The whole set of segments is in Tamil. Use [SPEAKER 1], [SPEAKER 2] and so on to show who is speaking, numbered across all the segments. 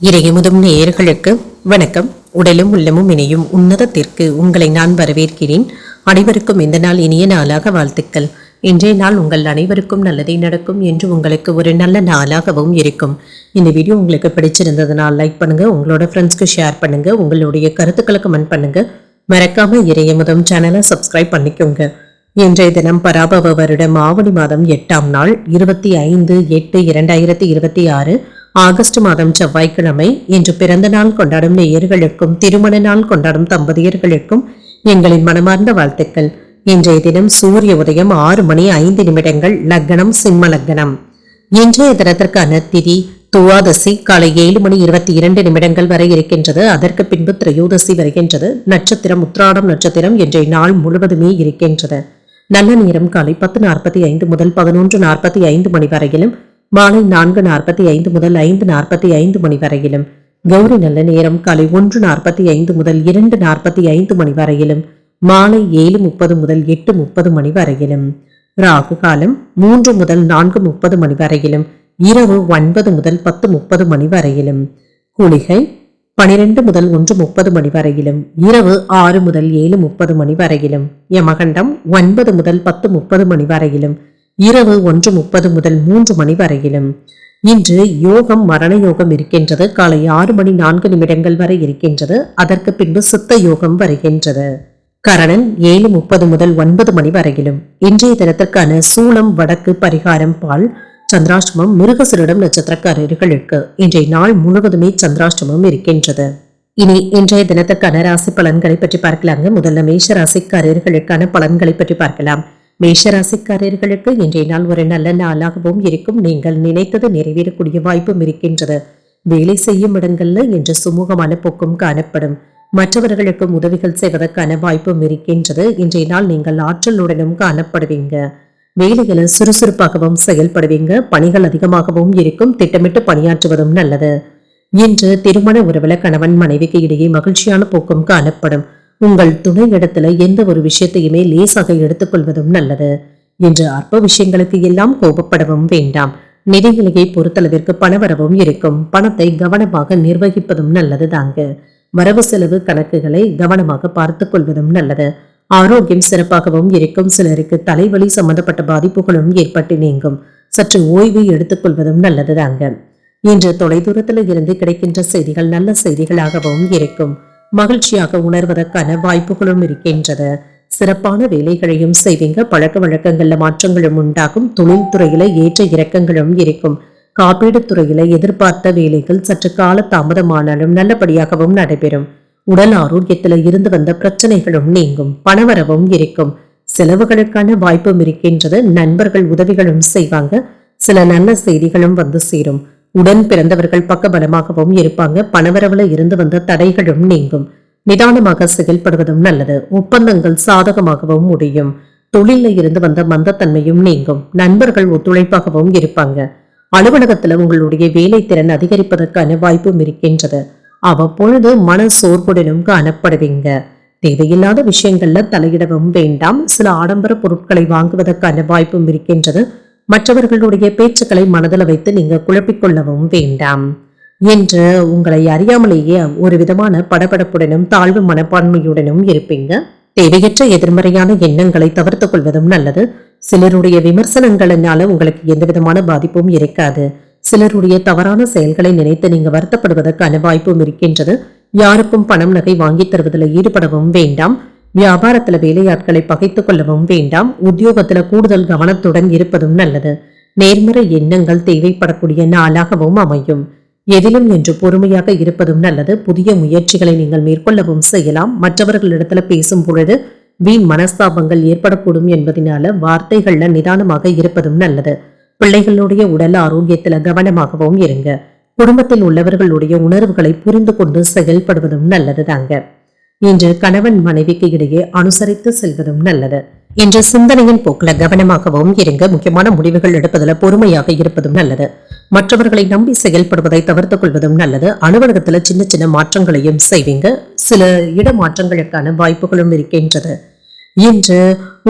[SPEAKER 1] இறையமுதும் நேயர்களுக்கு வணக்கம். உடலும் உள்ளமும் இணையும் உன்னதத்திற்கு உங்களை நான் வரவேற்கிறேன். அனைவருக்கும் இந்த நாள் இனிய நாளாக வாழ்த்துக்கள். இன்றைய நாள் உங்கள் அனைவருக்கும் நல்லதே நடக்கும் என்று உங்களுக்கு ஒரு நல்ல நாளாகவும் இருக்கும். இந்த வீடியோ உங்களுக்கு பிடிச்சிருந்ததுனால் லைக் பண்ணுங்க, உங்களோட ஃப்ரெண்ட்ஸ்க்கு ஷேர் பண்ணுங்க, உங்களுடைய கருத்துக்களை கமெண்ட் பண்ணுங்க. மறக்காம இறையமுதும் சேனலை சப்ஸ்கிரைப் பண்ணிக்கோங்க. இன்றைய தினம் பராபவ வருடம் ஆவணி மாதம் 8ஆம் நாள் 25/8/2026 ஆகஸ்ட் மாதம் செவ்வாய்க்கிழமை. இன்று பிறந்த நாள் கொண்டாடும் நேயர்களுக்கும் திருமண நாள் கொண்டாடும் தம்பதியர்களுக்கும் எங்களின் மனமார்ந்த வாழ்த்துக்கள். இன்றைய தினம் சூரிய உதயம் 6:05 லக்னம் சிம்ம லக்னம். இன்றைய தினத்திற்கான திதி துவாதசி காலை 7:22 வரை இருக்கின்றது. அதற்கு பின்பு திரையோதசி வருகின்றது. நட்சத்திரம் உத்திராடம் நட்சத்திரம் இன்றைய நாள் முழுவதுமே இருக்கின்றது. நல்ல நேரம் காலை 10:45 முதல் 11:45 மணி வரையிலும், மாலை 4:45 முதல் 5:45 மணி வரையிலும். கௌரி நல்ல நேரம் காலை 1:45 முதல் 2:45 மணி வரையிலும், மாலை 7:30 முதல் 8:30 மணி வரையிலும். ராகு காலம் 3 முதல் 4:30 மணி வரையிலும், இரவு 9 முதல் 10:30 மணி வரையிலும். குளிகை 12 முதல் 1:30 மணி வரையிலும், இரவு 6 முதல் 7:30 மணி வரையிலும். யமகண்டம் 9 முதல் 10:30 மணி வரையிலும், இரவு 1:30 முதல் 3 மணி வரையிலும். இன்று யோகம் மரண யோகம் இருக்கின்றது. காலை 6:04 வரை இருக்கின்றது. அதற்கு பின்பு சித்த யோகம் வருகின்றது. கரணன் 7:30 முதல் 9 மணி வரையிலும். இன்றைய தினத்திற்கான சூலம் வடக்கு, பரிகாரம் பால். சந்திராஷ்டமம் மிருகசீரிடம் நட்சத்திரக்காரர்களுக்கு இன்றைய நாள் முழுவதுமே சந்திராஷ்டமம் இருக்கின்றது. இனி இன்றைய தினத்திற்கான ராசி பலன்களை பற்றி பார்க்கலாங்க. முதல்ல மேஷ ராசிக்காரர்களுக்கான பலன்களை பற்றி பார்க்கலாம். மேஷராசிக்காரர்களுக்கு இன்றைய நாள் ஒரு நல்ல நாளாகவும் இருக்கும். நீங்கள் நினைத்தது நிறைவேறக்கூடிய வாய்ப்பும் இருக்கின்றது. வேலை செய்யும் இடங்கள்ல இன்று சுமூகமான போக்கும் காணப்படும். மற்றவர்களுக்கும் உதவிகள் செய்வதற்கான வாய்ப்பும் இருக்கின்றது. இன்றைய நாள் நீங்கள் ஆற்றலுடனும் காணப்படுவீங்க. வேலைகளை சுறுசுறுப்பாகவும் செயல்படுவீங்க. பணிகள் அதிகமாகவும் இருக்கும். திட்டமிட்டு பணியாற்றுவதும் நல்லது. இன்று திருமண உறவுல கணவன் மனைவிக்கு இடையே மகிழ்ச்சியான போக்கும் காணப்படும். உங்கள் துணை இடத்துல எந்த ஒரு விஷயத்தையுமே லேசாக எடுத்துக்கொள்வதும் நல்லது. இன்று அற்ப விஷயங்களுக்கு எல்லாம் கோபப்படவும் வேண்டாம். நிதிநிலையை பொறுத்தளவிற்கு பணவரவும் இருக்கும். பணத்தை கவனமாக நிர்வகிப்பதும் நல்லது தாங்க. வரவு செலவு கணக்குகளை கவனமாக பார்த்துக் கொள்வதும் நல்லது. ஆரோக்கியம் சிறப்பாகவும் இருக்கும். சிலருக்கு தலைவலி சம்பந்தப்பட்ட பாதிப்புகளும் ஏற்பட்டு நீங்கும். சற்று ஓய்வு எடுத்துக்கொள்வதும் நல்லது தாங்க. இன்று தொலைதூரத்தில் இருந்து கிடைக்கின்ற செய்திகள் நல்ல செய்திகளாகவும் இருக்கும். மகிழ்ச்சியாக உணர்வதற்கான வாய்ப்புகளும் இருக்கின்றது. சிறப்பான வேலைகளையும் செய்வீங்க. பழக்க வழக்கங்கள்ல மாற்றங்களும் உண்டாகும். தொழில் துறையில ஏற்ற இறக்கங்களும் இருக்கும். காப்பீடு துறையில எதிர்பார்த்த வேலைகள் சற்று கால தாமதமானாலும் நல்லபடியாகவும் நடைபெறும். உடல் ஆரோக்கியத்துல இருந்து வந்த பிரச்சனைகளும் நீங்கும். பணவரவும் இருக்கும். செலவுகளுக்கான வாய்ப்பும் இருக்கின்றது. நண்பர்கள் உதவிகளும் செய்வாங்க. சில நல்ல செய்திகளும் வந்து சேரும். உடன் பிறந்தவர்கள் பக்கபலமாகவும் இருப்பாங்க. பணவரவுல இருந்து வந்த தடைகளும் நீங்கும். நிதானமாக செயல்படுவதும் நல்லது. ஒப்பந்தங்கள் சாதகமாகவும் முடியும். தொழில இருந்து வந்த மந்தத்தன்மையும் நீங்கும். நண்பர்கள் ஒத்துழைப்பாகவும் இருப்பாங்க. அலுவலகத்துல உங்களுடைய வேலை திறன் அதிகரிப்பதற்கான வாய்ப்பும் இருக்கின்றது. அவ்வப்பொழுது மன சோர்வுடனும் காணப்படுவீங்க. தேவையில்லாத விஷயங்கள்ல தலையிடவும் வேண்டாம். சில ஆடம்பர பொருட்களை வாங்குவதற்கான வாய்ப்பும் இருக்கின்றது. மற்றவர்களுடைய பேச்சுக்களை மனதில் வைத்து நீங்க குழப்பிக்கொள்ளவும் வேண்டாம். என்று உங்களை அறியாமலேயே ஒரு விதமான படபடப்புடனும் தாழ்வு மனப்பான்மையுடனும் இருப்பீங்க. தேவையற்ற எதிர்மறையான எண்ணங்களை தவிர்த்துக் கொள்வதும் நல்லது. சிலருடைய விமர்சனங்களினால உங்களுக்கு எந்த விதமான பாதிப்பும் இருக்காது. சிலருடைய தவறான செயல்களை நினைத்து நீங்க வருத்தப்படுவதற்கான வாய்ப்பும் இருக்கின்றது. யாருக்கும் பணம் நகை வாங்கி தருவதில் ஈடுபடவும் வேண்டாம். வியாபாரத்துல வேலையாட்களை பகைத்துக் கொள்ளவும் வேண்டாம். உத்தியோகத்துல கூடுதல் கவனத்துடன் இருப்பதும் நல்லது. நேர்மறை எண்ணங்கள் தேவைப்படக்கூடிய நாளாகவும் அமையும். எதிலும் என்று பொறுமையாக இருப்பதும் நல்லது. புதிய முயற்சிகளை நீங்கள் மேற்கொள்ளவும் செய்யலாம். மற்றவர்களிடத்துல பேசும் பொழுது வீண் மனஸ்தாபங்கள் ஏற்படக்கூடும் என்பதனால வார்த்தைகள்ல நிதானமாக இருப்பதும் நல்லது. பிள்ளைகளுடைய உடல் ஆரோக்கியத்துல கவனமாகவும் இருங்க. குடும்பத்தில் உள்ளவர்களுடைய உணர்வுகளை புரிந்து கொண்டு செயல்படுவதும் நல்லது தாங்க. இன்று கணவன் மனைவிக்கு இடையே அனுசரித்து செல்வதும் நல்லது. இன்று சிந்தனையின் போக்குல கவனமாகவும் இருங்க. முக்கியமான முடிவுகள் எடுப்பதில் பொறுமையாக இருப்பதும் நல்லது. மற்றவர்களை நம்பி செயல்படுவதை தவிர்த்துக் கொள்வதும் நல்லது. அலுவலகத்துல சின்ன சின்ன மாற்றங்களையும் செய்வீங்க. சில இடமாற்றங்களுக்கான வாய்ப்புகளும் இருக்கின்றது. இன்று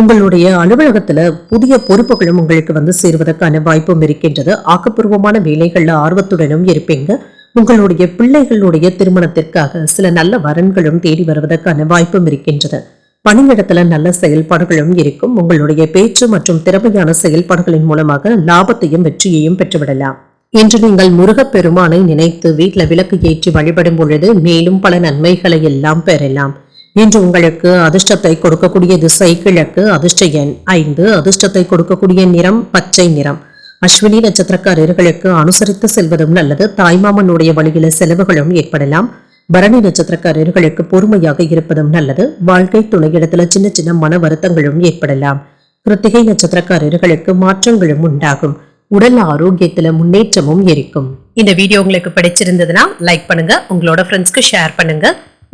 [SPEAKER 1] உங்களுடைய அலுவலகத்துல புதிய பொறுப்புகளும் உங்களுக்கு வந்து சேருவதற்கான வாய்ப்பும் இருக்கின்றது. ஆக்கப்பூர்வமான வேலைகள்ல ஆர்வத்துடனும் இருப்பீங்க. உங்களுடைய பிள்ளைகளுடைய திருமணத்திற்காக சில நல்ல வரன்களும் தேடி வருவதற்கான வாய்ப்பும் இருக்கின்றது. பணியிடத்துல நல்ல செயல்பாடுகளும் இருக்கும். உங்களுடைய பேச்சு மற்றும் திறமையான செயல்பாடுகளின் மூலமாக லாபத்தையும் வெற்றியையும் பெற்றுவிடலாம். இன்று நீங்கள் முருகப்பெருமானை நினைத்து வீட்டுல விளக்கு ஏற்றி வழிபடும் பொழுது மேலும் பல நன்மைகளை எல்லாம் பெறலாம். இன்று உங்களுக்கு அதிர்ஷ்டத்தை கொடுக்கக்கூடிய திசை கிழக்கு, அதிர்ஷ்ட எண் 5, அதிர்ஷ்டத்தை கொடுக்கக்கூடிய நிறம் பச்சை நிறம். அஸ்வினி நட்சத்திரக்காரர்களுக்கு அனுசரித்து செல்வதும் நல்லது. தாய்மாமனுடைய வழியில செலவுகளும் ஏற்படலாம். பரணி நட்சத்திரக்காரர்களுக்கு பொறுமையாக இருப்பதும் நல்லது. வாழ்க்கை துணையிடத்துல சின்ன சின்ன மன வருத்தங்களும் ஏற்படலாம். கிருத்திகை நட்சத்திரக்காரர்களுக்கு மாற்றங்களும் உண்டாகும். உடல் ஆரோக்கியத்துல முன்னேற்றமும் இருக்கும். இந்த வீடியோ உங்களுக்கு பிடிச்சிருந்ததுன்னா லைக் பண்ணுங்க, உங்களோட ஃப்ரெண்ட்ஸ்க்கு ஷேர் பண்ணுங்க,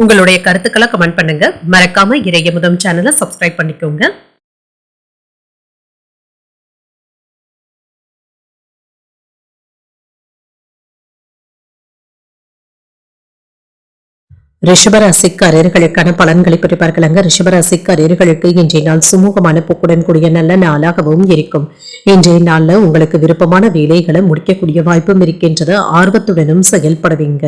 [SPEAKER 1] உங்களுடைய கருத்துக்களை கமெண்ட் பண்ணுங்க. மறக்காம இறையமுதம் சேனலை சப்ஸ்கிரைப் பண்ணிக்கோங்க. ரிஷபராசிக்காரர்களுக்கான பலன்களை பற்றி பார்க்கலாங்க. ரிஷபராசிக்காரர்களுக்கு இன்றைய நாள் சுமூகமான போக்குடன் கூடிய நல்ல நாளாகவும் இருக்கும். இன்றைய நாள்ல உங்களுக்கு விருப்பமான வேலைகளை முடிக்கக்கூடிய வாய்ப்பும் இருக்கின்றது. ஆர்வத்துடனும் செயல்படுவீங்க.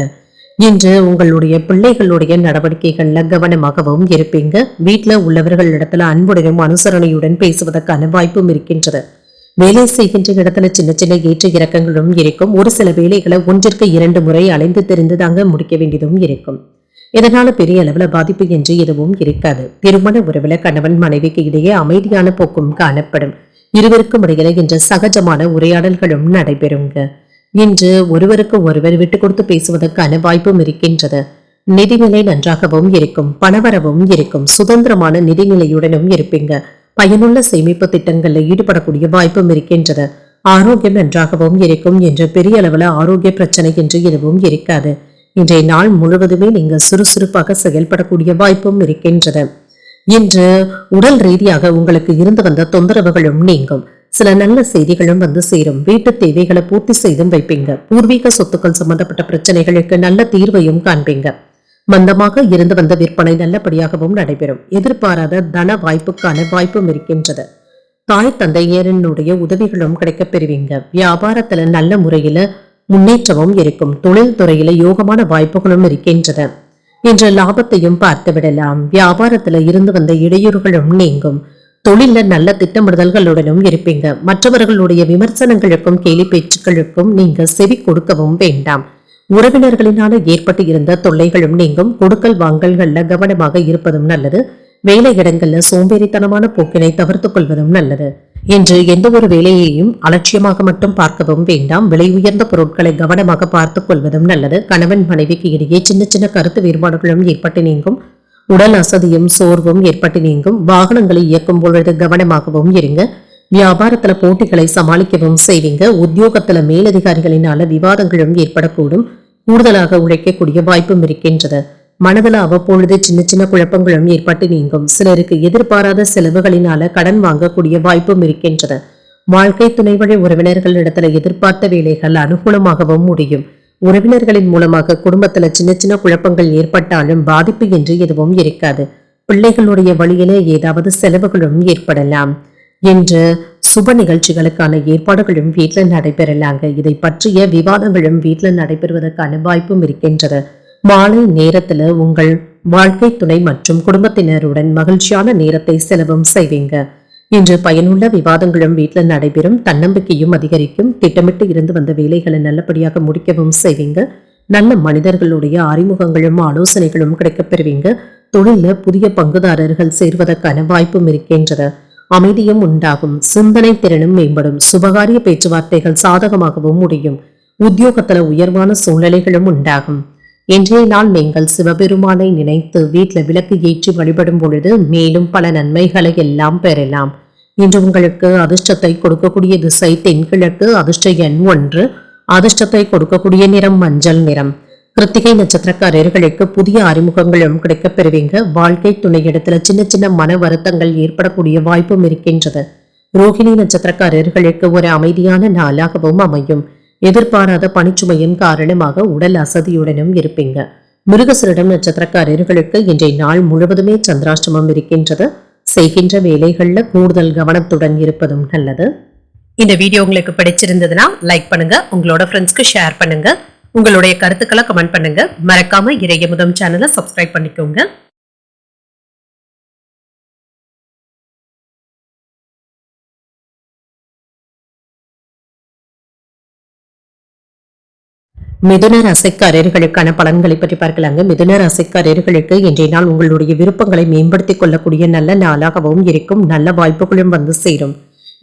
[SPEAKER 1] இன்று உங்களுடைய பிள்ளைகளுடைய நடவடிக்கைகள்ல கவனமாகவும் இருப்பீங்க. வீட்டுல உள்ளவர்களிடத்துல அன்புடனும் அனுசரணையுடன் பேசுவதற்கான வாய்ப்பும் இருக்கின்றது. வேலை செய்கின்ற இடத்துல சின்ன சின்ன ஏற்ற இறக்கங்களும் இருக்கும். ஒரு சில வேலைகளை 1ற்கு 2 முறை அலைந்து தெரிந்து தாங்க முடிக்க வேண்டியதும் இருக்கும். இதனால பெரிய அளவுல பாதிப்பு என்று எதுவும் இருக்காது. திருமண உறவுல கணவன் மனைவிக்கு இடையே அமைதியான போக்கும் காணப்படும். இருவருக்கும் இடையில இன்று சகஜமான உரையாடல்களும் நடைபெறுங்க. இன்று ஒருவருக்கு ஒருவர் விட்டு கொடுத்து பேசுவதற்கான வாய்ப்பும் இருக்கின்றது. நிதிநிலை நன்றாகவும் இருக்கும். பணவரவும் இருக்கும். சுதந்திரமான நிதிநிலையுடனும் இருப்பீங்க. பயனுள்ள சேமிப்பு திட்டங்கள்ல ஈடுபடக்கூடிய வாய்ப்பும் இருக்கின்றது. ஆரோக்கியம் நன்றாகவும் இருக்கும். என்று பெரிய அளவுல ஆரோக்கிய பிரச்சனை என்று எதுவும் இருக்காது. இன்றைய நாள் முழுவதுமே நீங்க சுறுசுறுப்பாக செயல்படக்கூடிய வாய்ப்பும் இருக்கின்றது. இன்று உடல் ரீதியாக உங்களுக்கு இருந்து வந்த தொந்தரவுகளும் நீங்கும். சில நல்ல செய்திகளும் வந்து சேரும். வீட்டு தேவைகளை பூர்த்தி செய்தும் வைப்பீங்க. பூர்வீக சொத்துக்கள் சம்பந்தப்பட்ட பிரச்சனைகளுக்கு நல்ல தீர்வையும் காண்பீங்க. மந்தமாக இருந்து வந்த விற்பனை நல்லபடியாகவும் நடைபெறும். எதிர்பாராத தன வாய்ப்புக்கான வாய்ப்பும் இருக்கின்றது. தாய் தந்தையரினுடைய உதவிகளும் கிடைக்கப் பெறுவீங்க. வியாபாரத்துல நல்ல முறையில முன்னேற்றமும் இருக்கும். தொழில் துறையில யோகமான வாய்ப்புகளும் இருக்கின்றது. இன்று லாபத்தையும் பார்த்து விடலாம். வியாபாரத்துல இருந்து வந்த இடையூறுகளும் நீங்கும். தொழில நல்ல திட்டமிடுதல்களுடனும் இருப்பீங்க. மற்றவர்களுடைய விமர்சனங்களுக்கும் கேலி பேச்சுக்களுக்கும் நீங்க செவி கொடுக்கவும் வேண்டாம். உறவினர்களினால ஏற்பட்டு இருந்த தொல்லைகளும் நீங்கும். கொடுக்கல் வாங்கல்கள்ல கவனமாக இருப்பதும் நல்லது. வேலை இடங்கள்ல சோம்பேறித்தனமான போக்கினை தவிர்த்துக் கொள்வதும் நல்லது. இன்று எந்த ஒரு வேலையையும் அலட்சியமாக மட்டும் பார்க்கவும் வேண்டாம். விலை உயர்ந்த பொருட்களை கவனமாக பார்த்துக் கொள்வதும் நல்லது. கணவன் மனைவிக்கு இடையே சின்ன சின்ன கருத்து வேறுபாடுகளும் ஏற்பட்டு நீங்கும். உடல் அசதியும் சோர்வும் ஏற்பட்டு நீங்கும். வாகனங்களை இயக்கும் பொழுது கவனமாகவும் இருங்க. வியாபாரத்துல போட்டிகளை சமாளிக்கவும் செய்வீங்க. உத்தியோகத்துல மேலதிகாரிகளினால விவாதங்களும் ஏற்படக்கூடும். கூடுதலாக உழைக்கக்கூடிய வாய்ப்பும் இருக்கின்றது. மனதில் அவ்வப்பொழுது சின்ன சின்ன குழப்பங்களும் ஏற்பட்டு நீங்கும். சிலருக்கு எதிர்பாராத செலவுகளினால கடன் வாங்கக்கூடிய வாய்ப்பும் இருக்கின்றது. வாழ்க்கை துணை வழி உறவினர்களிடத்துல எதிர்பார்த்த வேலைகள் அனுகூலமாகவும் முடியும். உறவினர்களின் மூலமாக குடும்பத்துல சின்ன சின்ன குழப்பங்கள் ஏற்பட்டாலும் பாதிப்பு என்று எதுவும் இருக்காது. பிள்ளைகளுடைய வழியில ஏதாவது செலவுகளும் ஏற்படலாம். என்று சுப நிகழ்ச்சிகளுக்கான ஏற்பாடுகளும் வீட்டில் நடைபெறலாங்க. இதை பற்றிய விவாதங்களும் வீட்டில் நடைபெறுவதற்கான வாய்ப்பும் இருக்கின்றது. மாலை நேரத்துல உங்கள் வாழ்க்கை துணை மற்றும் குடும்பத்தினருடன் மகிழ்ச்சியான நேரத்தை செலவும் செய்வீங்க. இன்று பயனுள்ள விவாதங்களும் வீட்டில் நடைபெறும். தன்னம்பிக்கையும் அதிகரிக்கும். திட்டமிட்டு இருந்து வந்த வேலைகளை நல்லபடியாக முடிக்கவும் செய்வீங்க. நல்ல மனிதர்களுடைய அறிமுகங்களும் ஆலோசனைகளும் கிடைக்கப் பெறுவீங்க. தொழில புதிய பங்குதாரர்கள் சேர்வதற்கான வாய்ப்பும் இருக்கின்றது. அமைதியும் உண்டாகும். சிந்தனை திறனும் மேம்படும். சுபகாரிய பேச்சுவார்த்தைகள் சாதகமாகவும் முடியும். உத்தியோகத்துல உயர்வான சூழ்நிலைகளும் உண்டாகும். இன்றைய நாள் நீங்கள் சிவபெருமானை நினைத்து வீட்டுல விளக்கு ஏற்றி வழிபடும் பொழுது மேலும் பல நன்மைகளை எல்லாம் பெறலாம். இன்று உங்களுக்கு அதிர்ஷ்டத்தை கொடுக்கக்கூடிய திசை தென்கிழக்கு, அதிர்ஷ்ட எண் 1, அதிர்ஷ்டத்தை கொடுக்கக்கூடிய நிறம் மஞ்சள் நிறம். கிருத்திகை நட்சத்திரக்காரர்களுக்கு புதிய அறிமுகங்களும் கிடைக்கப் பெறுவீங்க. வாழ்க்கை துணையிடத்துல சின்ன சின்ன மன வருத்தங்கள் ஏற்படக்கூடிய வாய்ப்பும் இருக்கின்றது. ரோகிணி நட்சத்திரக்காரர்களுக்கு ஒரு அமைதியான நாளாகவும் அமையும். எதிர்பாராத பணிச்சுமையின் காரணமாக உடல் அசதியுடனும் இருப்பீங்க. மிருகசீரிடம் நட்சத்திரக்காரர்களுக்கு இன்றைய நாள் முழுவதுமே சந்திராஷ்டமம் இருக்கின்றது. செய்கின்ற வேலைகள்ல கூடுதல் கவனத்துடன் இருப்பதும் நல்லது. இந்த வீடியோ உங்களுக்கு பிடிச்சிருந்ததுன்னா லைக் பண்ணுங்க, உங்களோட ஃப்ரெண்ட்ஸ்க்கு ஷேர் பண்ணுங்க, உங்களுடைய கருத்துக்களை கமெண்ட் பண்ணுங்க. மறக்காம இறையமுதம் சேனலை சப்ஸ்கிரைப் பண்ணிக்கோங்க. மிதுன ராசிக்காரர்களுக்கான பலன்களை பற்றி பார்க்கலாங்க. மிதுன ராசிக்காரர்களுக்கு இன்றைய நாள் உங்களுடைய விருப்பங்களை மேம்படுத்திக் கொள்ளக்கூடிய நல்ல நாளாகவும் இருக்கும். நல்ல வாய்ப்புகளும் வந்து சேரும்.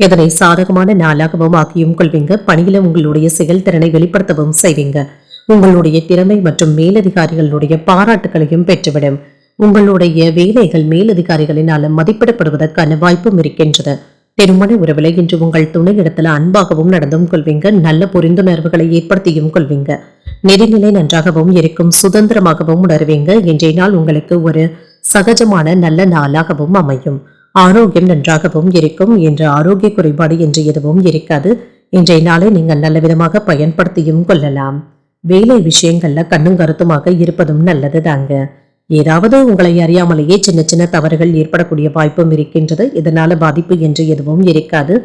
[SPEAKER 1] இதனை சாதகமான நாளாகவும் ஆக்கியும் கொள்வீங்க. பணியில உங்களுடைய செயல்திறனை வெளிப்படுத்தவும் செய்வீங்க. உங்களுடைய திறமை மற்றும் மேலதிகாரிகளுடைய பாராட்டுகளையும் பெற்றுவிடும். உங்களுடைய வேலைகள் மேலதிகாரிகளினால் மதிப்பிடப்படுவதற்கான வாய்ப்பும் இருக்கின்றது. திருமண உறவுல இன்று உங்கள் துணையிடத்துல அன்பாகவும் நடந்தும் கொள்வீங்க. நல்ல புரிந்துணர்வுகளை ஏற்படுத்தியும் கொள்வீங்க. நிதிநிலை நன்றாகவும் இருக்கும். சுதந்திரமாகவும் உணர்வீங்க. இன்றைய நாள் உங்களுக்கு ஒரு சகஜமான நல்ல நாளாகவும் அமையும். ஆரோக்கியம் நன்றாகவும் இருக்கும். என்ற ஆரோக்கிய குறைபாடு என்று எதுவும் இருக்காது. இன்றைய நாளை நீங்கள் நல்ல விதமாக பயன்படுத்தியும் கொள்ளலாம். வேலை விஷயங்கள்ல கண்ணும் கருத்துமாக இருப்பதும் நல்லது தாங்க. ஏதாவது உங்களை அறியாமலேயே சின்ன சின்ன தவறுகள் ஏற்படக்கூடிய வாய்ப்பும் இருக்கின்றது. இதனால பாதிப்பு என்று எதுவும் இருக்காது.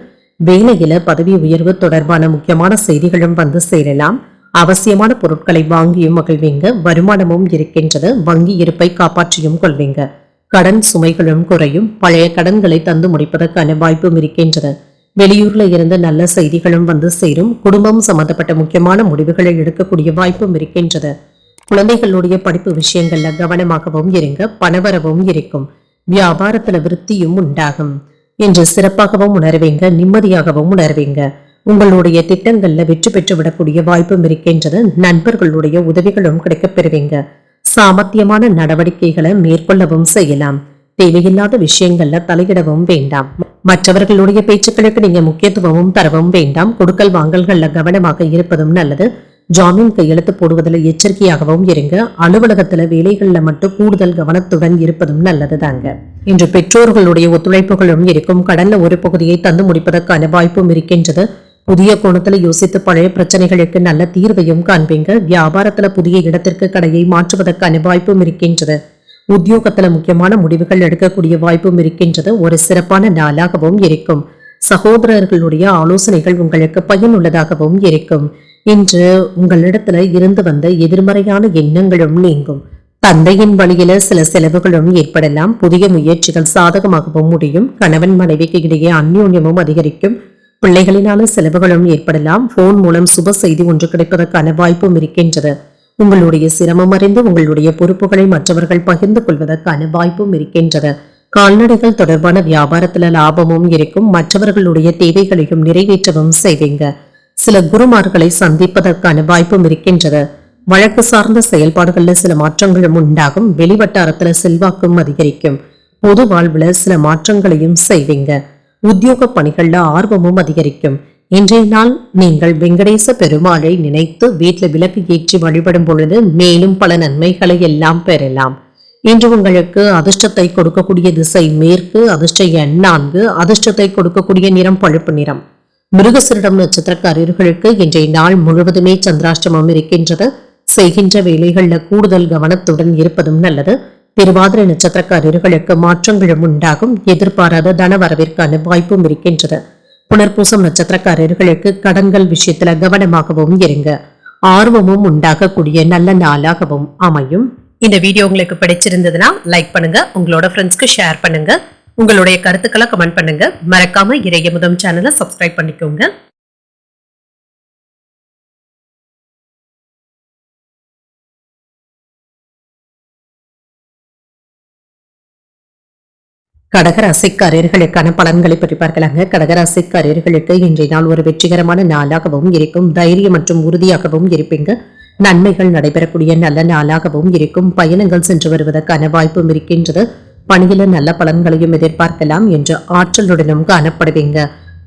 [SPEAKER 1] வேலையில பதவி உயர்வு தொடர்பான முக்கியமான செய்திகளும் வந்து சேரலாம். அவசியமான பொருட்களை வாங்கியும் மகிழ்வீங்க. வருமானமும் இருக்கின்றது. வங்கி இருப்பை காப்பாற்றியும் கொள்வீங்க. கடன் சுமைகளும் குறையும். பழைய கடன்களை தந்து முடிப்பதற்கான வாய்ப்பும் இருக்கின்றது. வெளியூர்ல இருந்து நல்ல செய்திகளும் வந்து சேரும். குடும்பம் சம்பந்தப்பட்ட முக்கியமான முடிவுகளை எடுக்கக்கூடிய வாய்ப்பும் இருக்கின்றது. குழந்தைகளுடைய படிப்பு விஷயங்கள்ல கவனமாகவும் இருங்க. பணவரவும் இருக்கும். வியாபாரத்துல விருத்தியும் உண்டாகும். என்று சிறப்பாகவும் உணர்வீங்க. நிம்மதியாகவும் உணர்வீங்க. உங்களுடைய திட்டங்கள்ல வெற்றி பெற்று விடக்கூடிய வாய்ப்பும் இருக்கின்றது. நண்பர்களுடைய உதவிகளும் கிடைக்கப் பெறுவீங்க. சாமர்த்தியமான நடவடிக்கைகளை மேற்கொள்ளவும் செய்யலாம். தேவையில்லாத விஷயங்கள்ல தலையிடவும் வேண்டாம். மற்றவர்களுடைய பேச்சுக்களுக்கு நீங்க முக்கியத்துவமும் தரவும் வேண்டாம். கொடுக்கல் வாங்கல்கள்ல கவனமாக இருப்பதும் நல்லது. ஜாமீன் கையெழுத்து போடுவதில் எச்சரிக்கையாகவும் இருங்க. அலுவலகத்துல வேலைகள்ல மட்டும் கூடுதல் கவனத்துடன் இருப்பதும் நல்லது தாங்க. இன்று பெற்றோர்களுடைய ஒத்துழைப்புகளும் இருக்கும். கடன்ல ஒரு பகுதியை தந்து முடிப்பதற்கான வாய்ப்பும் இருக்கின்றது. புதிய கோணத்துல யோசித்து பழைய பிரச்சனைகளுக்கு நல்ல தீர்வையும் காண்பீங்க. வியாபாரத்துல புதிய இடத்திற்கு கடையை மாற்றுவதற்கான வாய்ப்பும் இருக்கின்றது. உத்தியோகத்துல முக்கியமான முடிவுகள் எடுக்கக்கூடிய வாய்ப்பும் இருக்கின்றது. ஒரு சிறப்பான நாளாகவும் இருக்கும். சகோதரர்களுடைய ஆலோசனைகள் உங்களுக்கு பயனுள்ளதாகவும் இருக்கும். இன்று உங்களிடத்துல இருந்து வந்த எதிர்மறையான எண்ணங்களும் நீங்கும். தந்தையின் வழியில சில செலவுகளும் ஏற்படலாம். புதிய முயற்சிகள் சாதகமாகவும் முடியும். கணவன் மனைவிக்கு இடையே அந்யோன்யமும் அதிகரிக்கும். பிள்ளைகளினால செலவுகளும் ஏற்படலாம். போன் மூலம் சுப செய்தி ஒன்று கிடைப்பதற்கான வாய்ப்பும் இருக்கின்றது. உங்களுடைய சிரமம் அறிந்து உங்களுடைய பொறுப்புகளை மற்றவர்கள் பகிர்ந்து கொள்வதற்கான வாய்ப்பும் இருக்கின்றது. கால்நடைகள் தொடர்பான வியாபாரத்துல லாபமும் இருக்கும். மற்றவர்களுடைய தேவைகளையும் நிறைவேற்றவும் செய்வீங்க. சில குருமார்களை சந்திப்பதற்கான வாய்ப்பும் இருக்கின்றது. வழக்கு சார்ந்த செயல்பாடுகள்ல சில மாற்றங்களும் உண்டாகும். வெளிவட்டாரத்துல செல்வாக்கும் அதிகரிக்கும். பொது வாழ்வுல சில மாற்றங்களையும் செய்வீங்க. உத்தியோக பணிகள்ல ஆர்வமும் அதிகரிக்கும். இன்றைய நாள் நீங்கள் வெங்கடேச பெருமாளை நினைத்து வீட்டில் விளக்கு ஏற்றி வழிபடும் பொழுது மேலும் பல நன்மைகளை எல்லாம் பெறலாம். இன்று உங்களுக்கு அதிர்ஷ்டத்தை கொடுக்கக்கூடிய திசை மேற்கு. அதிர்ஷ்ட எண் 4. அதிர்ஷ்டத்தை கொடுக்கக்கூடிய நிறம் பழுப்பு நிறம். மிருகசீரிடம் நட்சத்திரக்காரர்களுக்கு இன்றைய நாள் முழுவதுமே சந்திராஷ்டமம் இருக்கின்றது. செய்கின்ற வேலைகள்ல கூடுதல் கவனத்துடன் இருப்பதும் நல்லது. திருவாதிரை நட்சத்திரக்காரர்களுக்கு மாற்றங்களும் உண்டாகும். எதிர்பாராத தன வரவிற்கான வாய்ப்பும் இருக்கின்றது. புனர்பூசம் நட்சத்திரக்காரர்களுக்கு கடன்கள் விஷயத்துல கவனமாகவும் இருங்க. ஆர்வமும் உண்டாகக்கூடிய நல்ல நாளாகவும் அமையும். இந்த வீடியோ உங்களுக்கு பிடிச்சிருந்ததுன்னா லைக் பண்ணுங்க. உங்களோட ஃப்ரெண்ட்ஸ்க்கு ஷேர் பண்ணுங்க. உங்களுடைய கருத்துக்களை கமெண்ட் பண்ணுங்க. மறக்காம இறையமுதம் சேனலை சப்ஸ்கிரைப் பண்ணிக்கோங்க. கடகராசிக்காரர்களுக்கான பலன்களை பற்றி பார்க்கலாங்க. கடகராசிக்காரர்களுக்கு இன்றைய நாள் ஒரு வெற்றிகரமான நாளாகவும் இருக்கும். தைரியம் மற்றும் உறுதியாகவும் இருப்பீங்க. நன்மைகள் நடைபெறக்கூடிய நல்ல நாளாகவும் இருக்கும். பயணங்கள் சென்று வருவதற்கான வாய்ப்பும் இருக்கின்றது. பணியில நல்ல பலன்களையும் எதிர்பார்க்கலாம் என்று ஆற்றலுடனும் காணப்படுவீங்க.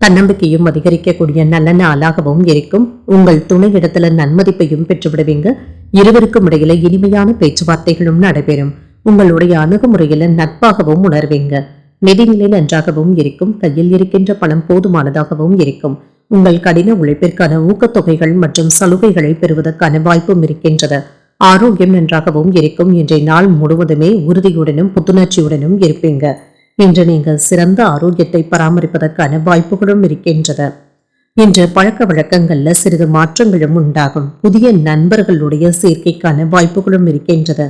[SPEAKER 1] தன்னம்பிக்கையும் அதிகரிக்கக்கூடிய நல்ல நாளாகவும் இருக்கும். உங்கள் துணையிடத்துல நன்மதிப்பையும் பெற்றுவிடுவீங்க. இருவருக்கும் இடையில இனிமையான பேச்சுவார்த்தைகளும் நடைபெறும். உங்களுடைய அணுகுமுறையில நட்பாகவும் உணர்வீங்க. நிதிநிலை நன்றாகவும் இருக்கும். கையில் இருக்கின்ற பணம் போதுமானதாகவும் இருக்கும். உங்கள் கடின உழைப்பிற்கான ஊக்கத்தொகைகள் மற்றும் சலுகைகளை பெறுவதற்கான வாய்ப்பும் இருக்கின்றது. ஆரோக்கியம் நன்றாகவும் இருக்கும். இன்றைய நாள் முழுவதுமே உறுதியுடனும் புத்துணர்ச்சியுடனும் இருப்பீங்க. இன்று நீங்கள் சிறந்த ஆரோக்கியத்தை பராமரிப்பதற்கான வாய்ப்புகளும் இருக்கின்றது. இன்று பழக்க வழக்கங்கள்ல சிறிது மாற்றங்களும் உண்டாகும். புதிய நண்பர்களுடைய சேர்க்கைக்கான வாய்ப்புகளும் இருக்கின்றது.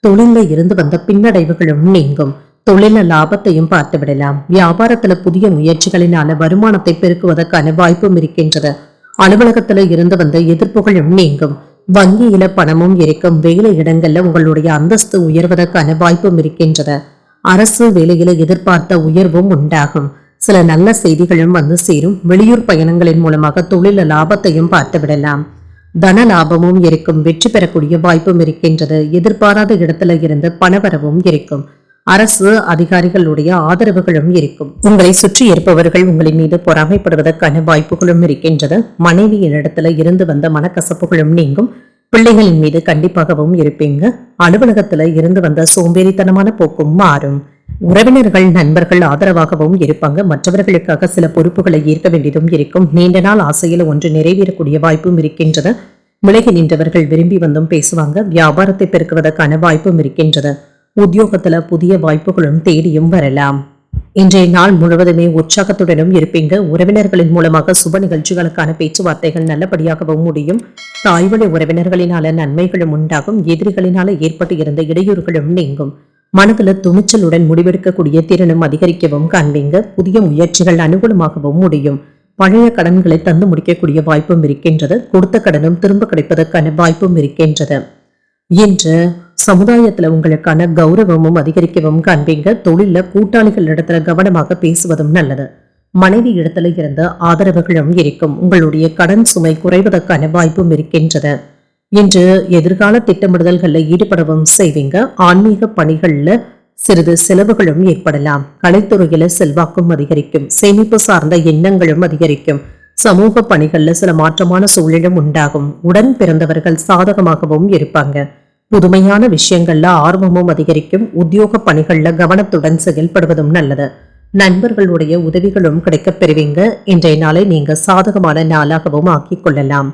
[SPEAKER 1] தொழில இருந்து வந்த பின்னடைவுகளும் நீங்கும். தொழில லாபத்தையும் பார்த்து விடலாம். வியாபாரத்துல புதிய முயற்சிகளினால வருமானத்தை பெருக்குவதற்கான வாய்ப்பும் இருக்கின்றது. அலுவலகத்துல இருந்து வந்த எதிர்ப்புகளும் நீங்கும். வங்கியில பணமும் இருக்கும். வேலை இடங்கள்ல உங்களுடைய அந்தஸ்து உயர்வதற்கான வாய்ப்பும் இருக்கின்றது. அரசு வேலையில எதிர்பார்த்த உயர்வும் உண்டாகும். சில நல்ல செய்திகளும் வந்து சேரும். வெளியூர் பயணங்களின் மூலமாக தொழில லாபத்தையும் பார்த்து விடலாம். தன லாபமும் இருக்கும். வெற்றி பெறக்கூடிய வாய்ப்பும் இருக்கின்றது. எதிர்பாராத இடத்துல இருந்து பணவரவும் இருக்கும். அரசு அதிகாரிகளுடைய ஆதரவுகளும் இருக்கும். உங்களை சுற்றி இருப்பவர்கள் உங்களின் மீது பொறாமைப்படுவதற்கான வாய்ப்புகளும் இருக்கின்றது. மனைவியினிடத்துல இருந்து வந்த மனக்கசப்புகளும் நீங்கும். பிள்ளைகளின் மீது கண்டிப்பாகவும் இருப்பீங்க. அலுவலகத்துல இருந்து வந்த சோம்பேறித்தனமான போக்கும் மாறும். உறவினர்கள் நண்பர்கள் ஆதரவாகவும் இருப்பாங்க. மற்றவர்களுக்காக சில பொறுப்புகளை ஏற்க வேண்டியதும் இருக்கும். நீண்ட நாள் ஆசையில ஒன்று நிறைவேறக்கூடிய வாய்ப்பும் இருக்கின்றது. விலகி நின்றவர்கள் விரும்பி வந்தும் பேசுவாங்க. வியாபாரத்தை பெருக்குவதற்கான வாய்ப்பும் இருக்கின்றது. உத்தியோகத்துல புதிய வாய்ப்புகளும் தேடியும் வரலாம். இன்றைய நாள் முழுவதுமே உற்சாகத்துடனும் இருப்பீங்க. உறவினர்களின் மூலமாக சுப நிகழ்ச்சிகளுக்கான பேச்சுவார்த்தைகள் நல்லபடியாகவும் முடியும். தாய்வழி உறவினர்களினால நன்மைகளும் உண்டாகும். எதிரிகளினால ஏற்பட்டு இருந்த இடையூறுகளும் நீங்கும். மனதுல துணிச்சலுடன் முடிவெடுக்கக்கூடிய திறனும் அதிகரிக்கவும் காண்பீங்க. புதிய முயற்சிகள் அனுகூலமாகவும் முடியும். பழைய கடன்களை தந்து முடிக்கக்கூடிய வாய்ப்பும் இருக்கின்றது. கொடுத்த கடனும் திரும்ப கிடைப்பதற்கான வாய்ப்பும் இருக்கின்றது. இன்று சமுதாயத்துல உங்களுக்கான கௌரவமும் அதிகரிக்கவும் காண்பீங்க. தொழில கூட்டாளிகள் இடத்துல கவனமாக பேசுவதும் நல்லது. மனைவி இடத்துல இருந்த ஆதரவுகளும் இருக்கும். உங்களுடைய கடன் சுமை குறைவதற்கான வாய்ப்பும் இருக்கின்றது. இன்று எதிர்கால திட்டமிடுதல்கள்ல ஈடுபடவும் செய்வீங்க. ஆன்மீக பணிகள்ல சிறிது செலவுகளும் ஏற்படலாம். கலைத்துறையில செல்வாக்கும் அதிகரிக்கும். சேமிப்பு சார்ந்த எண்ணங்களும் அதிகரிக்கும். சமூக பணிகள்ல சில மாற்றமான சூழலும் உண்டாகும். உடன் பிறந்தவர்கள் சாதகமாகவும் இருப்பாங்க. புதுமையான விஷயங்கள்ல ஆர்வமும் அதிகரிக்கும். உத்தியோக பணிகள்ல கவனத்துடன் செயல்படுவதும் நல்லது. நண்பர்களுடைய உதவிகளும் கிடைக்கப் பெறுவீங்க. இன்றைய நாளை நீங்க சாதகமான நாளாகவும் ஆக்கிக் கொள்ளலாம்.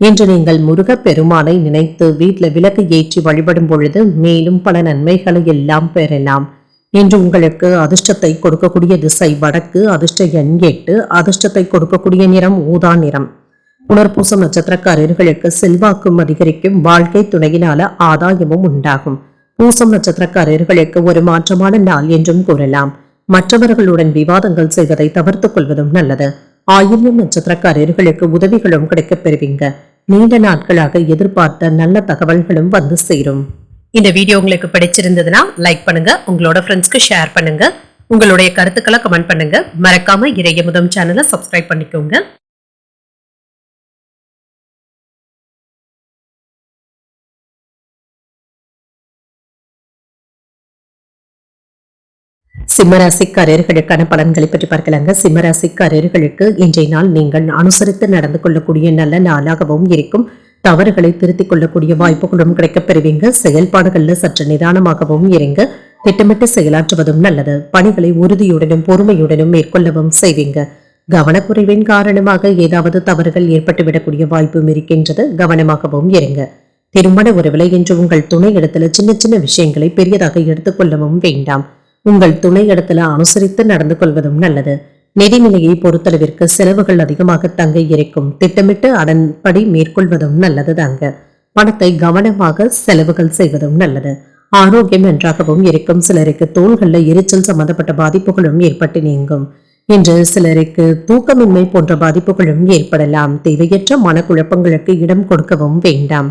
[SPEAKER 1] இன்று நீங்கள் முருக பெருமானை நினைத்து வீட்டில் விளக்கு ஏற்றி வழிபடும் பொழுது மேலும் பல நன்மைகளை எல்லாம் பெறலாம். இன்று உங்களுக்கு அதிர்ஷ்டத்தை கொடுக்கக்கூடிய திசை வடக்கு. அதிர்ஷ்ட எண் 8. அதிர்ஷ்டத்தை கொடுக்கக்கூடிய நிறம் ஊதா நிறம். புனர்பூசம் நட்சத்திரக்காரர்களுக்கு செல்வாக்கும் அதிகரிக்கும். வாழ்க்கை துணையினால ஆதாயமும் உண்டாகும். பூசம் நட்சத்திரக்காரர்களுக்கு ஒரு மாற்றமான நாள் என்றும் கூறலாம். மற்றவர்களுடன் விவாதங்கள் செய்வதை தவிர்த்துக் கொள்வதும் நல்லது. ஆயில்யம் நட்சத்திரக்காரர்களுக்கு உதவிகளும் கிடைக்கப் பெறுவீங்க. நீண்ட நாட்களாக எதிர்பார்த்த நல்ல தகவல்களும் வந்து சேரும். இந்த வீடியோ உங்களுக்கு பிடிச்சிருந்ததுன்னா லைக் பண்ணுங்க. உங்களோட ஃப்ரெண்ட்ஸ்க்கு ஷேர் பண்ணுங்க. உங்களுடைய கருத்துக்களை கமெண்ட் பண்ணுங்க. மறக்காம இறையமுதம் சேனலை சப்ஸ்கிரைப் பண்ணிக்கோங்க. சிம்மராசிக்காரர்களுக்கான பலன்களை பற்றி பார்க்கலாங்க. சிம்மராசிக்காரர்களுக்கு இன்றைய நாள் நீங்கள் அனுசரித்து நடந்து கொள்ளக்கூடிய நல்ல நாளாகவும் இருக்கும். தவறுகளை திருத்திக் கொள்ளக்கூடிய வாய்ப்புகளும் கிடைக்கப் பெறுவீங்க. செயல்பாடுகள்ல சற்று நிதானமாகவும் இருங்க. திட்டமிட்டு செயலாற்றுவதும் நல்லது. பணிகளை உறுதியுடனும் பொறுமையுடனும் மேற்கொள்ளவும் செய்வீங்க. கவனக்குறைவின் காரணமாக ஏதாவது தவறுகள் ஏற்பட்டுவிடக்கூடிய வாய்ப்பும் இருக்கின்றது. கவனமாகவும் இருங்க. திருமண உறவுல இன்று உங்கள் துணை இடத்துல சின்ன சின்ன விஷயங்களை பெரியதாக எடுத்துக்கொள்ளவும் வேண்டாம். உங்கள் துணை இடத்துல அனுசரித்து நடந்து கொள்வதும் நல்லது. நிதிநிலையை பொறுத்தளவிற்கு செலவுகள் அதிகமாக தங்க இருக்கும். திட்டமிட்டு அதன்படி மேற்கொள்வதும் நல்லது தாங்க. பணத்தை கவனமாக செலவுகள் செய்வதும் நல்லது. ஆரோக்கியம் நன்றாகவும் இருக்கும். சிலருக்கு தோள்கள்ல எரிச்சல் சம்பந்தப்பட்ட பாதிப்புகளும் ஏற்பட்டு நீங்கும். இன்று சிலருக்கு தூக்கமின்மை போன்ற பாதிப்புகளும் ஏற்படலாம். தேவையற்ற மனக்குழப்பங்களுக்கு இடம் கொடுக்கவும் வேண்டாம்.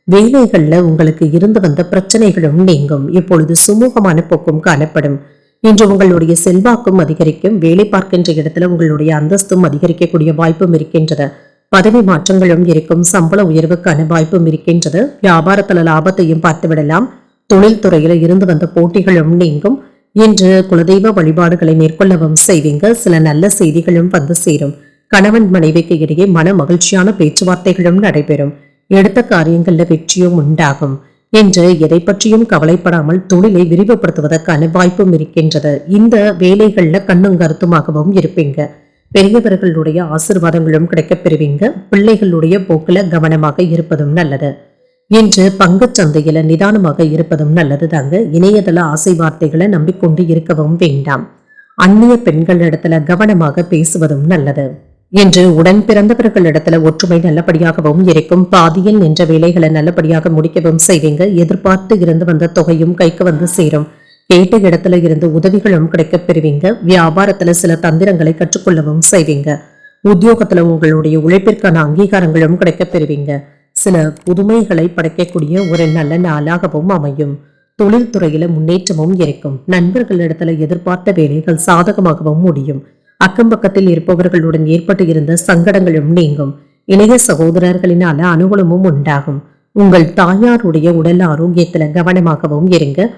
[SPEAKER 1] வேலைகள்ல உங்களுக்கு இருந்து வந்த பிரச்சனைகளும் நீங்கும். இப்பொழுது சுமூகமான போக்கும் காணப்படும். இன்று உங்களுடைய செல்வாக்கும் அதிகரிக்கும். வேலை பார்க்கின்ற இடத்துல உங்களுடைய அந்தஸ்தும் அதிகரிக்கக்கூடிய வாய்ப்பும் இருக்கின்றது. பதவி மாற்றங்களும் இருக்கும். சம்பள உயர்வுக்கான வாய்ப்பும் இருக்கின்றது. வியாபாரத்துல லாபத்தையும் பார்த்து விடலாம். தொழில் துறையில இருந்து வந்த போட்டிகளும் நீங்கும். இன்று குலதெய்வ வழிபாடுகளை மேற்கொள்ளவும் செய்வீங்க. சில நல்ல செய்திகளும் வந்து சேரும். கணவன் மனைவிக்கு இடையே மன மகிழ்ச்சியான பேச்சுவார்த்தைகளும் நடைபெறும். எடுத்த காரியங்கள்ல வெற்றியும் உண்டாகும். என்று எதை பற்றியும் கவலைப்படாமல் தொழிலை விரிவுபடுத்துவதற்கான வாய்ப்பும் இருக்கின்றது. இந்த வேலைகள்ல கண்ணும் கருத்துமாகவும் இருப்பீங்க. பெரியவர்களுடைய ஆசீர்வாதங்களும் கிடைக்கப் பெறுவீங்க. பிள்ளைகளுடைய போக்குல கவனமாக இருப்பதும் நல்லது. இன்று பங்கு சந்தையில நிதானமாக இருப்பதும் நல்லது தாங்க. இணையதள ஆசை வார்த்தைகளை நம்பிக்கொண்டு இருக்கவும் வேண்டாம். அந்நிய பெண்களிடத்துல கவனமாக பேசுவதும் நல்லது. என்று உடன் பிறந்தவர்களிடத்துல ஒற்றுமை நல்லபடியாகவும் இருக்கும். பாதியில் நின்ற வேலைகளை நல்லபடியாக முடிக்கவும் செய்வீங்க. எதிர்பார்த்து இருந்து வந்த தொகையும் கைக்கு வந்து சேரும். கேட்ட இடத்துல இருந்து உதவிகளும் கிடைக்கப் பெறுவீங்க. வியாபாரத்துல சில தந்திரங்களை கற்றுக்கொள்ளவும் செய்வீங்க. உத்தியோகத்துல உங்களுடைய உழைப்பிற்கான அங்கீகாரங்களும் கிடைக்கப் பெறுவீங்க. சில புதுமைகளை படைக்கக்கூடிய ஒரு நல்ல நாளாகவும் அமையும். தொழில்துறையில முன்னேற்றமும் இருக்கும். நண்பர்களிடத்துல எதிர்பார்த்த வேலைகள் சாதகமாகவும் முடியும். அக்கம் பக்கத்தில் இருப்பவர்களுடன் ஏற்பட்டு இருந்த சங்கடங்களும் நீங்கும். இளைய சகோதரர்களினால அனுகூலமும் உண்டாகும். உங்கள் தாயாருடைய உடல் ஆரோக்கியத்துல கவனமாகவும் இருங்க.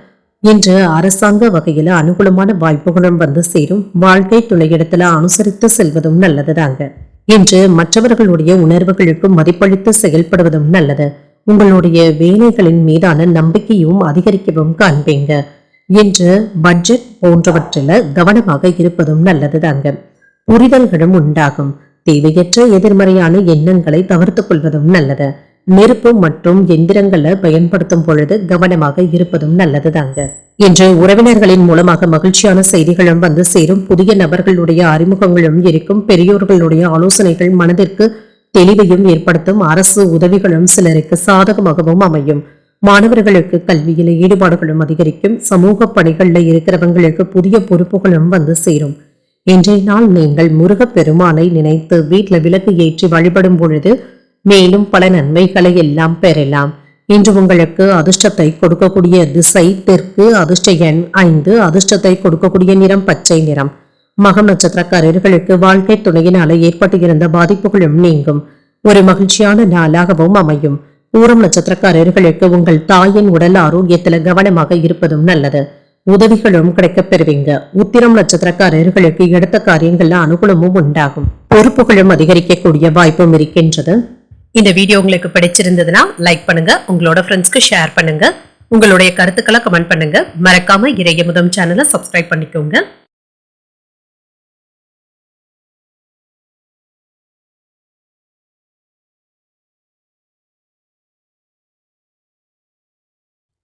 [SPEAKER 1] இன்று அரசாங்க வகையில அனுகூலமான வாய்ப்புகளும் வந்து சேரும். வாழ்க்கை துணையிடத்துல அனுசரித்து செல்வதும் நல்லதுதாங்க. இன்று மற்றவர்களுடைய உணர்வுகளுக்கு மதிப்பளித்து செயல்படுவதும் நல்லது. உங்களுடைய வேலைகளின் மீதான நம்பிக்கையும் அதிகரிக்கவும் காண்பீங்க. இன்று பட்ஜெட் போன்றவற்றில கவனமாக இருப்பதும் நல்லதுதாங்க. புரிதல்களும் உண்டாகும். தேவையற்ற எதிர்மறையான எண்ணங்களை தவிர்த்துக் கொள்வதும் நல்லது. நெருப்பு மற்றும் எந்திரங்களை பயன்படுத்தும் பொழுது கவனமாக இருப்பதும் நல்லதுதாங்க. இன்று உறவினர்களின் மூலமாக மகிழ்ச்சியான செய்திகளும் வந்து சேரும். புதிய நபர்களுடைய அறிமுகங்களும் இருக்கும். பெரியோர்களுடைய ஆலோசனைகள் மனதிற்கு தெளிவையும் ஏற்படுத்தும். அரசு உதவிகளும் சிலருக்கு சாதகமாகவும் அமையும். மாணவர்களுக்கு கல்வியில ஈடுபாடுகளும் அதிகரிக்கும். சமூக பணிகள்ல இருக்கிறவங்களுக்கு புதிய பொறுப்புகளும் வந்து சேரும். இன்றைய நாள் நீங்கள் முருகப் பெருமானை நினைத்து வீட்டில் விளக்கு ஏற்றி வழிபடும் பொழுது மேலும் பல நன்மைகளை எல்லாம் பெறலாம். இன்று உங்களுக்கு அதிர்ஷ்டத்தை கொடுக்கக்கூடிய திசை தெற்கு, அதிர்ஷ்ட எண் 5, அதிர்ஷ்டத்தை கொடுக்கக்கூடிய நிறம் பச்சை நிறம். மகம் நட்சத்திரக்காரர்களுக்கு வாழ்க்கை துணையினால ஏற்பட்டு இருந்த பாதிப்புகளும் நீங்கும். ஒரு மகிழ்ச்சியான நாளாகவும் அமையும். பூரம் நட்சத்திரக்காரர்களுக்கு உங்கள் தாயின் உடல் ஆரோக்கியத்துல கவனமாக இருப்பதும் நல்லது. உதவிகளும் கிடைக்கப் பெறுவீங்க. உத்திரம் நட்சத்திரக்காரர்களுக்கு எடுத்த காரியங்கள்ல அனுகூலமும் உண்டாகும். பொறுப்புகளும் அதிகரிக்கக்கூடிய வாய்ப்பும் இருக்கின்றது. இந்த வீடியோ உங்களுக்கு பிடிச்சிருந்ததுன்னா லைக் பண்ணுங்க, உங்களோட ஃப்ரெண்ட்ஸ்க்கு ஷேர் பண்ணுங்க, உங்களுடைய கருத்துக்களை கமெண்ட் பண்ணுங்க. மறக்காம இறையமுதம் சேனலை சப்ஸ்கிரைப் பண்ணிக்கோங்க.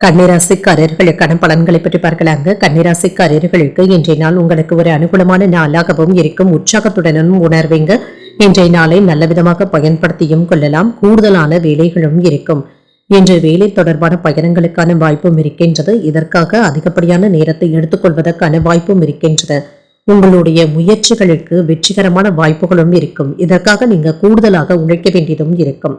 [SPEAKER 1] கன்னிராசிக்காரர்களுக்கான பலன்களை பற்றி பார்க்கலாங்க. கன்னிராசிக்காரர்களுக்கு இன்றைய நாள் உங்களுக்கு ஒரு அனுகூலமான நாளாகவும் இருக்கும். உற்சாகத்துடனும் உணர்வீங்க. இன்றைய நாளை நல்ல விதமாக பயன்படுத்தியும் கொள்ளலாம். கூடுதலான வேலைகளும் இருக்கும். இன்று வேலை தொடர்பான பயணங்களுக்கான வாய்ப்பும் இருக்கின்றது. இதற்காக அதிகப்படியான நேரத்தை எடுத்துக்கொள்வதற்கான வாய்ப்பும் இருக்கின்றது. உங்களுடைய முயற்சிகளுக்கு வெற்றிகரமான வாய்ப்புகளும் இருக்கும். இதற்காக நீங்க கூடுதலாக உழைக்க வேண்டியதும் இருக்கும்.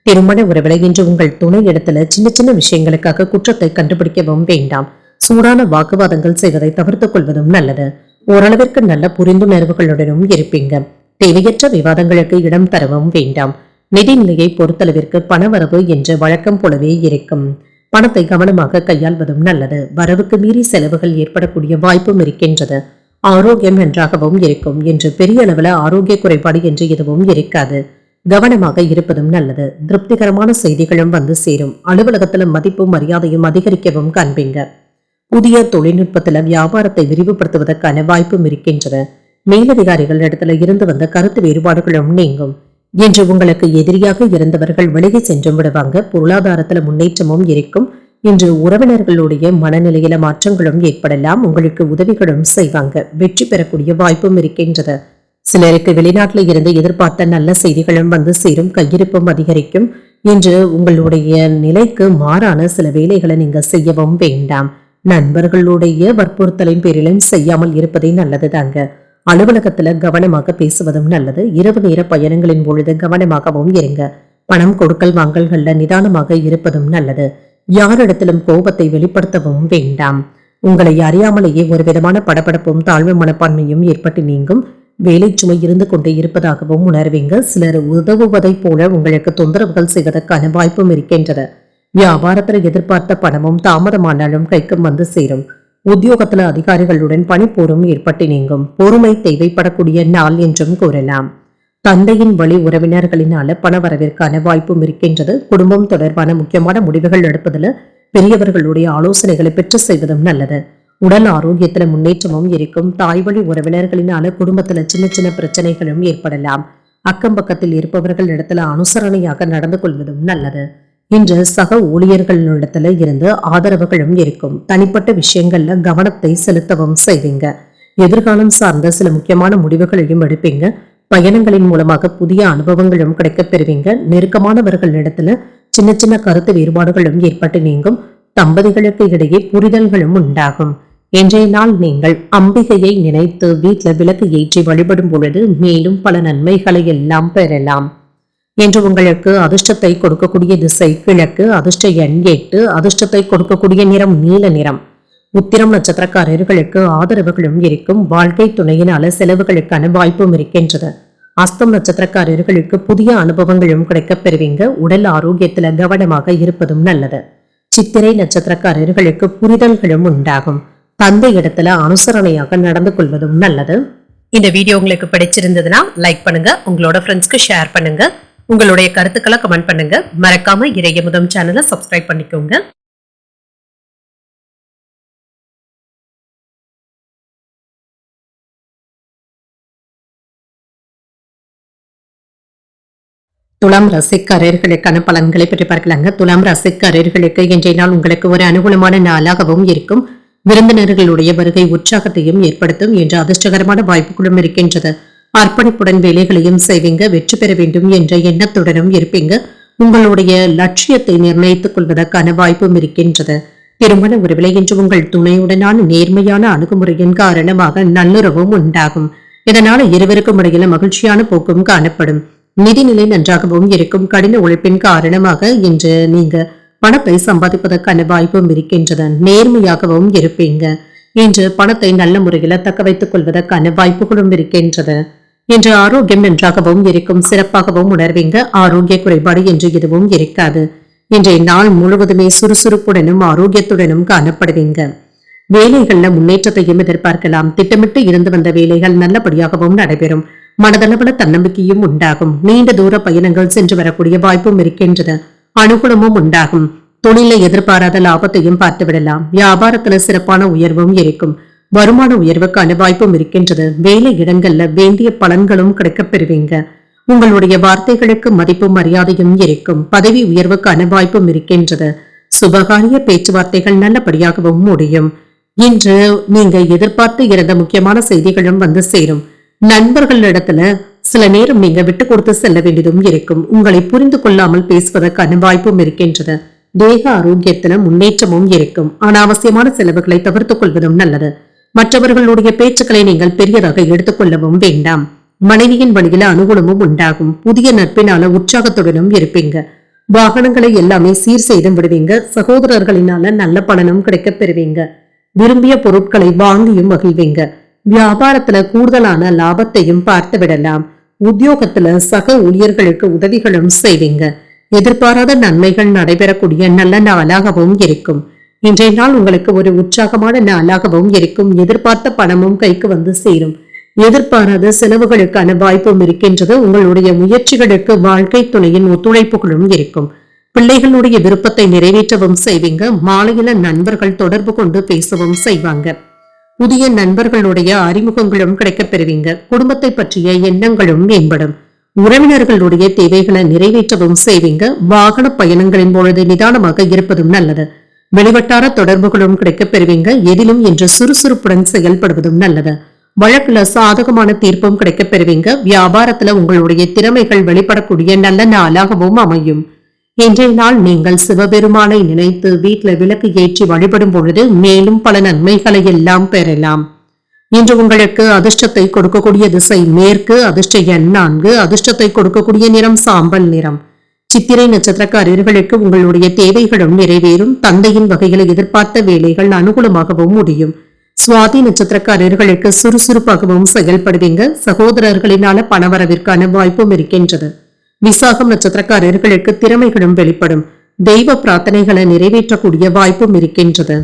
[SPEAKER 1] திருமண உறவுல இன்று உங்கள் துணை இடத்துல சின்ன சின்ன விஷயங்களுக்காக குற்றத்தை கண்டுபிடிக்கவும் வேண்டாம். சூடான வாக்குவாதங்கள் செய்வதை தவிர்த்துக் கொள்வதும் நல்லது. ஓரளவிற்கு நல்ல புரிந்துணர்வுகளுடனும் இருப்பீங்க. தேவையற்ற விவாதங்களுக்கு இடம் தரவும் வேண்டாம். நிதிநிலையை பொறுத்தளவிற்கு பணவரவு என்ற வழக்கம் போலவே இருக்கும். பணத்தை கவனமாக கையாள்வதும் நல்லது. வரவுக்கு மீறி செலவுகள் ஏற்படக்கூடிய வாய்ப்பும் இருக்கின்றது. ஆரோக்கியம் நன்றாகவும் இருக்கும். என்று பெரிய அளவுல ஆரோக்கிய குறைபாடு என்று எதுவும் இருக்காது. கவனமாக இருப்பதும் நல்லது. திருப்திகரமான செய்திகளும் வந்து சேரும். அலுவலகத்துல மதிப்பும் மரியாதையும் அதிகரிக்கவும் காண்பீங்க. புதிய தொழில்நுட்பத்துல வியாபாரத்தை விரிவுபடுத்துவதற்கான வாய்ப்பும் இருக்கின்றது. மேலதிகாரிகள் இடத்துல இருந்து வந்த கருத்து வேறுபாடுகளும் நீங்கும். இன்று உங்களுக்கு எதிரியாக இருந்தவர்கள் விலகி சென்றும் விடுவாங்க. பொருளாதாரத்துல முன்னேற்றமும் இருக்கும். இன்று உறவினர்களுடைய மனநிலையில மாற்றங்களும் ஏற்படலாம். உங்களுக்கு உதவிகளும் செய்வாங்க. வெற்றி பெறக்கூடிய வாய்ப்பும் இருக்கின்றது. சிலருக்கு வெளிநாட்டில் இருந்து எதிர்பார்த்த நல்ல செய்திகளும் வந்து சேரும். கையிருப்பும் அதிகரிக்கும். இன்று உங்களுடைய நிலைக்கு மாறான சில வேலைகளை நீங்க செய்யவும் வேண்டாம். நண்பர்களுடைய வற்புறுத்தலின் பேரிலும் செய்யாமல் இருப்பதே நல்லதுதாங்க. அலுவலகத்துல கவனமாக பேசுவதும் நல்லது. இரவு நேர பயணங்களின் பொழுது கவனமாகவும் இருங்க. பணம் கொடுக்கல் வாங்கல்கள்ல நிதானமாக இருப்பதும் நல்லது. யாரிடத்திலும் கோபத்தை வெளிப்படுத்தவும் வேண்டாம். உங்களை அறியாமலேயே ஒரு விதமான படபடப்பும் தாழ்வு மனப்பான்மையும் ஏற்பட்டு நீங்கும். வேலை சுமை இருந்து கொண்டே இருப்பதாகவும் உணர்வீங்க. சிலர் உதவுவதை போல உங்களுக்கு தொந்தரவுகள் செய்வதற்கான வாய்ப்பும் இருக்கின்றது. வியாபாரத்தில் எதிர்பார்த்த பணமும் தாமதமானாலும் கைக்கும் வந்து சேரும். உத்தியோகத்துல அதிகாரிகளுடன் பணிப்போரும் ஏற்பட்டு நீங்கும். பொறுமை தேவைப்படக்கூடிய நாள் என்றும் கூறலாம். தந்தையின் வழி உறவினர்களினால பண வரவிற்கான வாய்ப்பும் இருக்கின்றது. குடும்பம் தொடர்பான முக்கியமான முடிவுகள் எடுப்பதில் பெரியவர்களுடைய ஆலோசனைகளை பெற்று செய்வதும் நல்லது. உடல் ஆரோக்கியத்துல முன்னேற்றமும் இருக்கும். தாய் வழி உறவினர்களினால குடும்பத்துல சின்ன சின்ன பிரச்சனைகளும் ஏற்படலாம். அக்கம் பக்கத்தில் இருப்பவர்கள் இடத்துல அனுசரணையாக நடந்து கொள்வதும் நல்லது. இன்று சக ஊழியர்களிடத்துல இருந்து ஆதரவுகளும் இருக்கும். தனிப்பட்ட விஷயங்கள்ல கவனத்தை செலுத்தவும் செய்வீங்க. எதிர்காலம் சார்ந்த சில முக்கியமான முடிவுகளையும் எடுப்பீங்க. பயணங்களின் மூலமாக புதிய அனுபவங்களும் கிடைக்கப் பெறுவீங்க. நெருக்கமானவர்களிடத்துல சின்ன சின்ன கருத்து வேறுபாடுகளும் ஏற்பட்டு நீங்கும். தம்பதிகளுக்கு இடையே புரிதல்களும் உண்டாகும். இன்றைய நாள் நீங்கள் அம்பிகையை நினைத்து வீட்டில் விளக்கு ஏற்றி வழிபடும் பொழுது மேலும் பல நன்மைகளை எல்லாம் பெறலாம். இன்று உங்களுக்கு அதிர்ஷ்டத்தை கொடுக்கக்கூடிய திசை கிழக்கு, அதிர்ஷ்ட எண் 8, அதிர்ஷ்டத்தை கொடுக்கக்கூடிய நிறம் நீல நிறம். உத்திரம் நட்சத்திரக்காரர்களுக்கு ஆதரவுகளும் இருக்கும். வாழ்க்கை துணையினால செலவுகளுக்கான வாய்ப்பும் இருக்கின்றது. அஸ்தம் நட்சத்திரக்காரர்களுக்கு புதிய அனுபவங்களும் கிடைக்கப் பெறுவீங்க. உடல் ஆரோக்கியத்துல கவனமாக இருப்பதும் நல்லது. சித்திரை நட்சத்திரக்காரர்களுக்கு புரிதல்களும் உண்டாகும். தந்தை இடத்துல அனுசரணையாக நடந்து கொள்வதும் நல்லது. இந்த வீடியோ உங்களுக்கு பிடிச்சிருந்ததுன்னா லைக் பண்ணுங்க, உங்களோட ஃப்ரெண்ட்ஸ்க்கு ஷேர் பண்ணுங்க, உங்களுடைய கருத்துக்களை கமெண்ட் பண்ணுங்க. மறக்காம இறையமுதம் சேனலை சப்ஸ்கிரைப் பண்ணிக்கோங்க. துலாம் ராசிக்காரர்களுக்கான பலன்களை பற்றி பார்க்கலாங்க. துலாம் ராசிக்காரர்களுக்கு இன்றைய நாள் உங்களுக்கு ஒரு அனுகூலமான நாளாகவும் இருக்கும். விருந்தினர்களுடைய வருகை உற்சாகத்தையும் ஏற்படுத்தும் என்ற அதிர்ஷ்டகரமான வாய்ப்புகளும் இருக்கின்றது. அர்ப்பணிப்புடன் வேலைகளையும் செய்வீங்க. வெற்றி பெற வேண்டும் என்ற எண்ணத்துடனும் இருப்பீங்க. உங்களுடைய லட்சியத்தை நிர்ணயித்துக் கொள்வதற்கான வாய்ப்பும் இருக்கின்றது. திருமண உறவிலை இன்று உங்கள் துணையுடனான நேர்மையான அணுகுமுறையின் காரணமாக நல்லுறவும் உண்டாகும். இதனால் இருவருக்கும் இடையில மகிழ்ச்சியான போக்கும் காணப்படும். நிதிநிலை நன்றாகவும் இருக்கும். கடின உழைப்பின் காரணமாக இன்று நீங்க பணத்தை சம்பாதிப்பதற்கான வாய்ப்பும் இருக்கின்றது. நேர்மையாகவும் இருப்பீங்க. இன்று பணத்தை நல்ல முறையில் தக்க வைத்துக் கொள்வதற்கான வாய்ப்புகளும் இருக்கின்றது. இன்று ஆரோக்கியம் நன்றாகவும் இருக்கும். சிறப்பாகவும் உணர்வீங்க. ஆரோக்கிய குறைபாடு என்று எதுவும் இருக்காது. இன்றைய நாள் முழுவதுமே சுறுசுறுப்புடனும் ஆரோக்கியத்துடனும் காணப்படுவீங்க. வேலைகள்ல முன்னேற்றத்தையும் எதிர்பார்க்கலாம். திட்டமிட்டு இருந்து வந்த வேலைகள் நல்லபடியாகவும் நடைபெறும். மனதளவுல தன்னம்பிக்கையும் உண்டாகும். நீண்ட தூர பயணங்கள் சென்று வரக்கூடிய வாய்ப்பும் இருக்கின்றது. அனுகூலமும் உண்டாகும். தொழில எதிர்பாராத லாபத்தையும் பார்த்து விடலாம். வியாபாரத்துல சிறப்பான உயர்வும் இருக்கும். வருமான உயர்வுக்கான வாய்ப்பும் இருக்கின்றது. வேலை இடங்கள்ல வேண்டிய பலன்களும் கிடைக்கப் பெறுவீங்க. உங்களுடைய வார்த்தைகளுக்கு மதிப்பும் மரியாதையும் இருக்கும். பதவி உயர்வுக்கான வாய்ப்பும் இருக்கின்றது. சுபகாரிய பேச்சுவார்த்தைகள் நல்லபடியாகவும் முடியும். இன்று நீங்க எதிர்பார்த்து இருந்த முக்கியமான செய்திகளும் வந்து சேரும். நண்பர்களிடத்துல சில நேரம் நீங்க விட்டு கொடுத்து செல்ல வேண்டியதும் இருக்கும். உங்களை புரிந்து கொள்ளாமல் பேசுவதற்கான வாய்ப்பும் இருக்கின்றது. தேக ஆரோக்கியத்துல முன்னேற்றமும் இருக்கும். அனாவசியமான செலவுகளை தவிர்த்துக் கொள்வதும் நல்லது. மற்றவர்களுடைய பேச்சுக்களை நீங்கள் பெரியதாக எடுத்துக்கொள்ளவும் வேண்டாம். மனைவியின் வழியில அனுகூலமும் உண்டாகும். புதிய நட்பினால உற்சாகத்துடனும் இருப்பீங்க. வாகனங்களை எல்லாமே சீர் செய்து விடுவீங்க. சகோதரர்களினால நல்ல பலனும் கிடைக்கப் பெறுவீங்க. விரும்பிய பொருட்களை வாங்கியும் மகிழ்வீங்க. வியாபாரத்துல கூடுதலான லாபத்தையும் பார்த்து விடலாம். உத்தியோகத்துல சக ஊழியர்களுக்கு உதவிகளும் செய்வீங்க. எதிர்பாராத நன்மைகள் நடைபெறக்கூடிய நல்ல நாளாகவும் இருக்கும். இன்றைய நாள் உங்களுக்கு ஒரு உற்சாகமான நாளாகவும் இருக்கும். எதிர்பார்த்த பணமும் கைக்கு வந்து சேரும். எதிர்பாராத செலவுகளுக்கான வாய்ப்பும் இருக்கின்றது. உங்களுடைய முயற்சிகளுக்கு வாழ்க்கை துணையின் ஒத்துழைப்புகளும் இருக்கும். பிள்ளைகளுடைய விருப்பத்தை நிறைவேற்றவும் செய்வீங்க. மாலையில நண்பர்கள் தொடர்பு கொண்டு பேசவும் செய்வாங்க. புதிய நண்பர்களுடைய அறிமுகங்களும் கிடைக்கப் பெறுவீங்க. குடும்பத்தை பற்றிய எண்ணங்களும் மேம்படும். உறவினர்களுடைய தேவைகளை நிறைவேற்றவும் செய்வீங்க. வாகன பயணங்களின் பொழுது நிதானமாக இருப்பதும் நல்லது. வெளிவட்டார தொடர்புகளும் கிடைக்கப் பெறுவீங்க. எதிலும் இன்று சுறுசுறுப்புடன் செயல்படுவதும் நல்லது. வழக்குல சாதகமான தீர்ப்பும் கிடைக்கப் பெறுவீங்க. வியாபாரத்துல உங்களுடைய திறமைகள் வெளிப்படக்கூடிய நல்ல நாளாகவும் அமையும். இன்றைய நாள் நீங்கள் சிவபெருமானை நினைத்து வீட்டில் விளக்கு ஏற்றி வழிபடும் பொழுது மேலும் பல நன்மைகளை எல்லாம் பெறலாம். இன்று உங்களுக்கு அதிர்ஷ்டத்தை கொடுக்கக்கூடிய திசை மேற்கு, அதிர்ஷ்ட எண் 4, அதிர்ஷ்டத்தை கொடுக்கக்கூடிய நிறம் சாம்பல் நிறம். சித்திரை நட்சத்திரக்காரர்களுக்கு உங்களுடைய தேவைகளும் நிறைவேறும். தந்தையின் வகைகளை எதிர்பார்த்த வேலைகள் அனுகூலமாகவும் முடியும். சுவாதி நட்சத்திரக்காரர்களுக்கு சுறுசுறுப்பாகவும் செயல்படுவீங்க. சகோதரர்களினால பணவரவிற்கான வாய்ப்பும் இருக்கின்றது. விசாகம் நட்சத்திரக்காரர்களுக்கு திறமைகளும் வெளிப்படும். தெய்வ பிரார்த்தனைகளை நிறைவேற்றக்கூடிய வாய்ப்பும் இருக்கின்றது.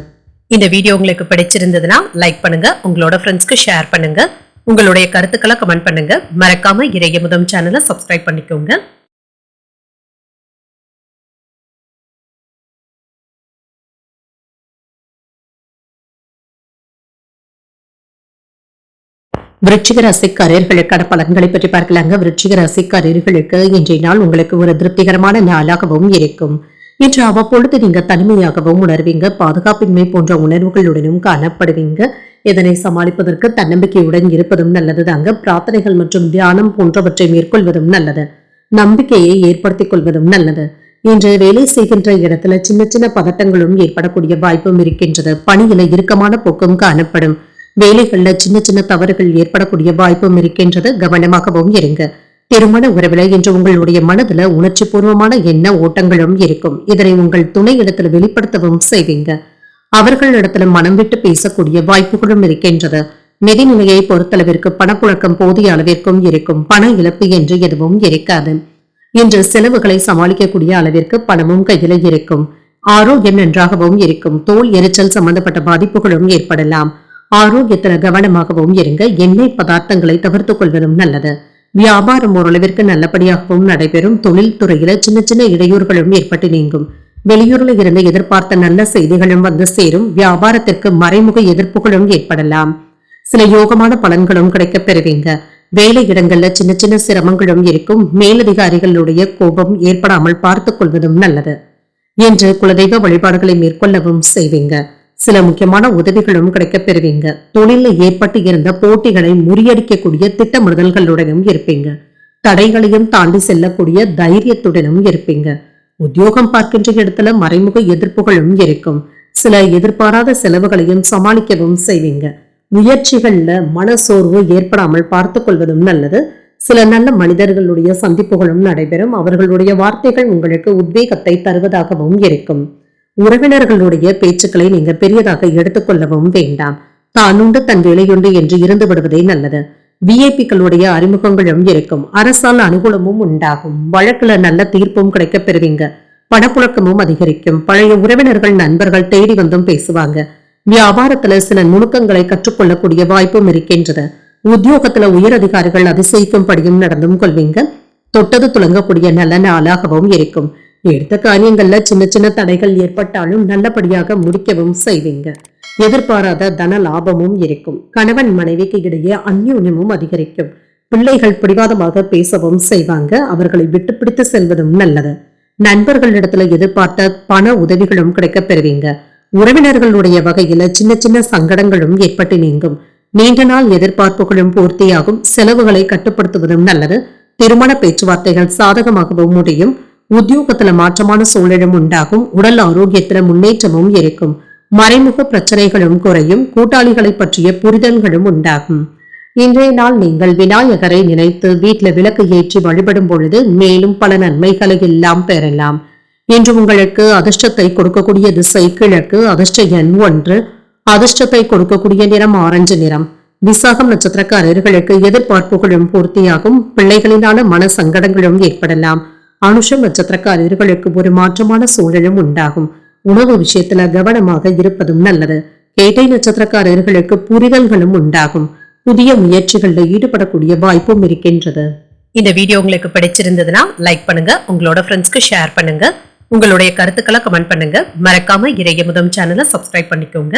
[SPEAKER 1] இந்த வீடியோ உங்களுக்கு பிடிச்சிருந்ததுன்னா லைக் பண்ணுங்க, உங்களோட ஃப்ரெண்ட்ஸ்க்கு ஷேர் பண்ணுங்க, உங்களுடைய கருத்துக்களை கமெண்ட் பண்ணுங்க. மறக்காம இறையமுதம் சேனலை சப்ஸ்கிரைப் பண்ணிக்கோங்க. விருச்சிக ராசிக்காரர்களுக்கான பலன்களை பற்றி பார்க்கலாங்க. விருச்சிக ராசிக்காரர்களுக்கு இன்றைய நாள் உங்களுக்கு ஒரு திருப்திகரமான நாளாகவும் இருக்கும். இன்று அவ்வப்பொழுது நீங்க தனிமையாகவும் உணர்வீங்க. பாதுகாப்பின்மை போன்ற உணர்வுகளுடனும் காணப்படுவீங்க. இதனை சமாளிப்பதற்கு தன்னம்பிக்கையுடன் இருப்பதும் நல்லதுதாங்க. பிரார்த்தனைகள் மற்றும் தியானம் போன்றவற்றை மேற்கொள்வதும் நல்லது. நம்பிக்கையை ஏற்படுத்திக் கொள்வதும் நல்லது. இன்று வேலை செய்கின்ற இடத்துல சின்ன சின்ன பதட்டங்களும் ஏற்படக்கூடிய வாய்ப்பும் இருக்கின்றது. பணியில இறுக்கமான போக்கும் காணப்படும். வேலைகள்ல சின்ன சின்ன தவறுகள் ஏற்படக்கூடிய வாய்ப்பும் இருக்கின்றது. கவனமாகவும் இருங்க. திருமண உறவுல இன்று உங்களுடைய மனதுல உணர்ச்சி பூர்வமான எண்ண ஓட்டங்களும் இருக்கும். இதனை உங்கள் துணை இடத்துல வெளிப்படுத்தவும் செய்வீங்க. அவர்களிடத்துல மனம் விட்டு பேசக்கூடிய வாய்ப்புகளும் இருக்கின்றது. நிதிநிலையை பொறுத்தளவிற்கு பணப்புழக்கம் போதிய அளவிற்கும் இருக்கும். பண இழப்பு என்று எதுவும் இருக்காது. இன்று செலவுகளை சமாளிக்கக்கூடிய அளவிற்கு பணமும் கையில இருக்கும். ஆரோக்கியம் நன்றாகவும் இருக்கும். தோல் எரிச்சல் சம்பந்தப்பட்ட பாதிப்புகளும் ஏற்படலாம். ஆரோக்கியத்துல கவனமாகவும் இருங்க. எண்ணெய் பதார்த்தங்களை தவிர்த்துக் கொள்வதும் நல்லது. வியாபாரம் ஓரளவிற்கு நல்லபடியாகவும் நடைபெறும். தொழில் துறையில சின்ன சின்ன இடையூறுகளும் ஏற்பட்டு நீங்கும். வெளியூர்ல இருந்து எதிர்பார்த்த நல்ல செய்திகளும் வந்து சேரும். வியாபாரத்திற்கு மறைமுக எதிர்ப்புகளும் ஏற்படலாம். சில யோகமான பலன்களும் கிடைக்கப் பெறுவீங்க. வேலை இடங்கள்ல சின்ன சின்ன சிரமங்களும் இருக்கும். மேலதிகாரிகளுடைய கோபம் ஏற்படாமல் பார்த்துக் கொள்வதும் நல்லது. என்று குலதெய்வ வழிபாடுகளை மேற்கொள்ளவும் செய்வீங்க. சில முக்கியமான உதவிகளும் கிடைக்கப் பெறுவீங்க. தொழிலில் ஏற்பட்டு இருந்த போட்டிகளை முறியடிக்கக்கூடிய திட்டமிடுதல்களுடனும் இருப்பீங்க. தடைகளையும் தாண்டி செல்லக்கூடிய தைரியத்துடனும் இருப்பீங்க. உத்தியோகம் பார்க்கின்ற இடத்துல மறைமுக எதிர்ப்புகளும் இருக்கும். சில எதிர்பாராத செலவுகளையும் சமாளிக்கவும் செய்வீங்க. முயற்சிகள்ல மனசோர்வு ஏற்படாமல் பார்த்துக் கொள்வதும் நல்லது. சில நல்ல மனிதர்களுடைய சந்திப்புகளும் நடைபெறும். அவர்களுடைய வார்த்தைகள் உங்களுக்கு உத்வேகத்தை தருவதாகவும் இருக்கும். உறவினர்களுடைய பேச்சுக்களை நீங்க பெரியதாக எடுத்துக்கொள்ளவும் வேண்டாம். தானுண்டு தன் வேலையுண்டு என்று இருந்து விடுவதே நல்லது. விஐபிக்களுடைய அறிமுகங்களும் இருக்கும். அரசால் அனுகூலமும் உண்டாகும். வழக்குல நல்ல தீர்ப்பும் கிடைக்கப் பெறுவீங்க. பணப்புழக்கமும் அதிகரிக்கும். பழைய உறவினர்கள் நண்பர்கள் தேடி வந்தும் பேசுவாங்க. வியாபாரத்துல சில நுணுக்கங்களை கற்றுக்கொள்ளக்கூடிய வாய்ப்பும் இருக்கின்றது. உத்தியோகத்துல உயர் அதிகாரிகள் அதிசயிக்கும்படியும் நடந்தும் கொள்வீங்க. தொட்டது துளங்கக்கூடிய நல்ல நாளாகவும் இருக்கும். எடுத்த காரியங்கள்ல சின்ன சின்ன தடைகள் ஏற்பட்டாலும் நல்லபடியாக முடிக்கவும் செய்வீங்க. எதிர்பாராத தன லாபமும் இருக்கும். கணவன் மனைவிக்கு இடையே அந்யோன்யமும் அதிகரிக்கும். பிள்ளைகள் பிடிவாதமாக பேசவும் செய்வாங்க. அவர்களை விட்டு பிடித்து செல்வதும் நல்லது. நண்பர்களிடத்துல எதிர்பார்த்த பண உதவிகளும் கிடைக்கப் பெறுவீங்க. உறவினர்களுடைய வகையில சின்ன சின்ன சங்கடங்களும் ஏற்பட்டு நீங்கும். நீண்ட நாள் எதிர்பார்ப்புகளும் பூர்த்தியாகும். செலவுகளை கட்டுப்படுத்துவதும் நல்லது. திருமண பேச்சுவார்த்தைகள் சாதகமாகவும் முடியும். உத்தியோகத்துல மாற்றமான சூழலும் உண்டாகும். உடல் ஆரோக்கியத்துல முன்னேற்றமும் இருக்கும். மறைமுக பிரச்சனைகளும் குறையும். கூட்டாளிகளை பற்றிய புரிதல்களும் உண்டாகும். இன்றைய நாள் நீங்கள் விநாயகரை நினைத்து வீட்டுல விளக்கு ஏற்றி வழிபடும் பொழுது மேலும் பல நன்மைகளை எல்லாம் பெறலாம். இன்று உங்களுக்கு அதிர்ஷ்டத்தை கொடுக்கக்கூடிய திசை கிழக்கு. அதிர்ஷ்ட எண் 1. அதிர்ஷ்டத்தை கொடுக்கக்கூடிய நிறம் ஆரஞ்சு நிறம். விசாகம் நட்சத்திரக்காரர்களுக்கு எதிர்பார்ப்புகளும் பூர்த்தியாகும். பிள்ளைகளினால மன சங்கடங்களும் ஏற்படலாம். அனுஷம் நட்சத்திரக்காரர்களுக்கு ஒரு மாற்றமான சூழலும் உண்டாகும். உணவு விஷயத்துல கவனமாக இருப்பதும் நல்லது. கேட்டை நட்சத்திரக்காரர்களுக்கு புரிதல்களும் உண்டாகும். புதிய முயற்சிகள்ல ஈடுபடக்கூடிய வாய்ப்பும் இருக்கின்றது. இந்த வீடியோ உங்களுக்கு பிடிச்சிருந்ததுன்னா லைக் பண்ணுங்க. உங்களோட ஃப்ரெண்ட்ஸ்க்கு ஷேர் பண்ணுங்க. உங்களுடைய கருத்துக்களை கமெண்ட் பண்ணுங்க. மறக்காம இறையமுதம் சேனலை சப்ஸ்கிரைப் பண்ணிக்கோங்க.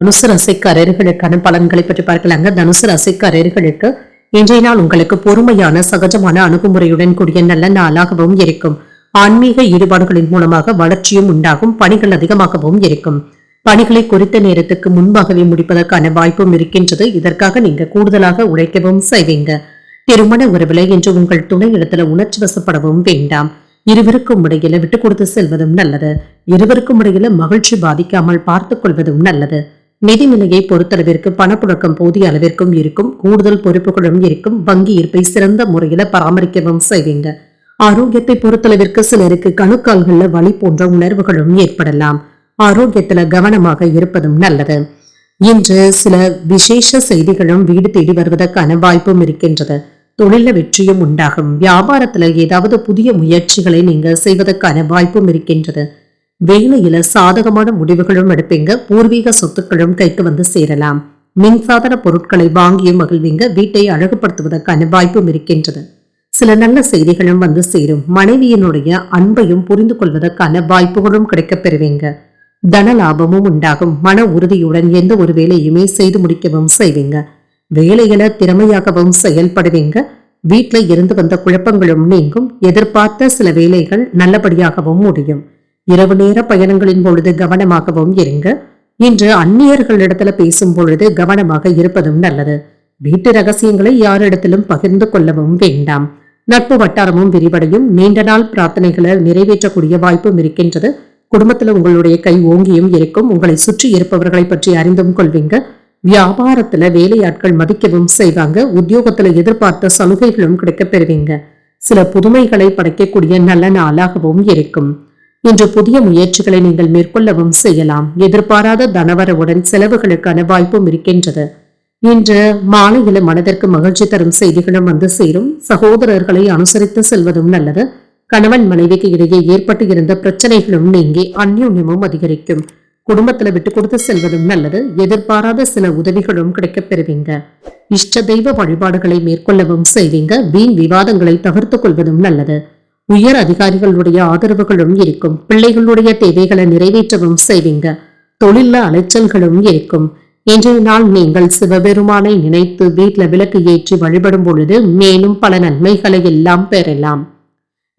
[SPEAKER 1] தனுசு ராசிக்காரர்களுக்கான பலன்களை பற்றி பார்க்கலாங்க. தனுசு ராசிக்காரர்களுக்கு இன்றைய நாள் உங்களுக்கு பொறுமையான சகஜமான அணுகுமுறையுடன் கூடிய நல்ல நாளாகவும் இருக்கும். ஆன்மீக ஈடுபாடுகளின் மூலமாக வளர்ச்சியும் உண்டாகும். பணிகள் அதிகமாகவும் இருக்கும். பணிகளை குறித்த நேரத்துக்கு முன்பாகவே முடிப்பதற்கான வாய்ப்பும் இருக்கின்றது. இதற்காக நீங்க கூடுதலாக உழைக்கவும் செய்வீங்க. திருமண உறவுல இன்று உங்கள் துணை இடத்துல உணர்ச்சி வசப்படவும் வேண்டாம். இருவருக்கும் இடையில விட்டு கொடுத்து செல்வதும் நல்லது. இருவருக்கும் இடையில மகிழ்ச்சி பாதிக்காமல் பார்த்துக் கொள்வதும் நல்லது. நிதிநிலையை பொறுத்தளவிற்கு பணப்புழக்கம் போதிய அளவிற்கும் இருக்கும். கூடுதல் பொறுப்புகளும் இருக்கும். வங்கி இருப்பை சிறந்த முறையில பராமரிக்கவும் செய்வீங்க. ஆரோக்கியத்தை பொறுத்தளவிற்கு சிலருக்கு கணுக்கால்கள்ல வலி போன்ற உணர்வுகளும் ஏற்படலாம். ஆரோக்கியத்துல கவனமாக இருப்பதும் நல்லது. இன்று சில விசேஷ செய்திகளும் வீடு தேடி வருவதற்கான வாய்ப்பும் இருக்கின்றது. தொழில வெற்றியும் உண்டாகும். வியாபாரத்துல ஏதாவது புதிய முயற்சிகளை நீங்க செய்வதற்கான வாய்ப்பும் இருக்கின்றது. வேலையில சாதகமான முடிவுகளும் எடுப்பீங்க. பூர்வீக சொத்துக்களும் கைக்கு வந்து சேரலாம். மின்சாதன பொருட்களை வாங்கியும் மகிழ்வீங்க. வீட்டை அழகுபடுத்துவதற்கான வாய்ப்பும் இருக்கின்றது. சில நல்ல செய்திகளும் வந்து சேரும். மனைவியினுடைய அன்பையும் புரிந்து கொள்வதற்கான வாய்ப்புகளும் கிடைக்கப் பெறுவீங்க. தன லாபமும் உண்டாகும். மன உறுதியுடன் எந்த ஒரு வேலையுமே செய்து முடிக்கவும் செய்வீங்க. வேலைகளை திறமையாகவும் செயல்படுவீங்க. வீட்டுல இருந்து வந்த குழப்பங்களும் நீங்கும். எதிர்பார்த்த சில வேலைகள் நல்லபடியாகவும் முடியும். இரவு நேர பயணங்களின் பொழுது கவனமாகவும் இருங்க. இன்று அந்நியர்களிடத்துல பேசும் பொழுது கவனமாக இருப்பதும் நல்லது. வீட்டு ரகசியங்களை யாரிடத்திலும் பகிர்ந்து கொள்ளவும் வேண்டாம். நட்பு வட்டாரமும் விரிவடையும். நீண்ட நாள் பிரார்த்தனைகளை நிறைவேற்றக்கூடிய வாய்ப்பும் இருக்கின்றது. குடும்பத்துல உங்களுடைய கை ஓங்கியும் இருக்கும். உங்களை சுற்றி இருப்பவர்களை பற்றி அறிந்தும் கொள்வீங்க. வியாபாரத்துல வேலையாட்கள் மதிக்கவும் செய்வாங்க. உத்தியோகத்துல எதிர்பார்த்த சலுகைகளும் கிடைக்கப் பெறுவீங்க. சில புதுமைகளை படைக்கக்கூடிய நல்ல நாளாகவும் இருக்கும். இன்று புதிய முயற்சிகளை நீங்கள் மேற்கொள்ளவும் செய்யலாம். எதிர்பாராத தனவரவுடன் செலவுகளுக்கான வாய்ப்பும் இருக்கின்றது. இன்று மாலையில மனதிற்கு மகிழ்ச்சி தரும் செய்திகளும் வந்து சேரும். சகோதரர்களை அனுசரித்து செல்வதும் நல்லது. கணவன் மனைவிக்கு இடையே ஏற்பட்டு இருந்த பிரச்சனைகளும் நீங்கி அந்யோன்யமும் அதிகரிக்கும். குடும்பத்துல விட்டு கொடுத்து செல்வதும் நல்லது. எதிர்பாராத சில உதவிகளும் கிடைக்கப் பெறுவீங்க. இஷ்ட தெய்வ வழிபாடுகளை மேற்கொள்ளவும் செய்வீங்க. வீண் விவாதங்களை தவிர்த்துக் கொள்வதும் நல்லது. உயர் அதிகாரிகளுடைய ஆதரவுகளும் இருக்கும். பிள்ளைகளுடைய தேவைகளை நிறைவேற்றவும் செய்வீங்க. தொழில அலைச்சல்களும் இருக்கும். இன்றைய நாள் நீங்கள் சிவபெருமானை நினைத்து வீட்டுல விளக்கு ஏற்றி வழிபடும் பொழுது மேலும் பல நன்மைகளை எல்லாம் பெறலாம்.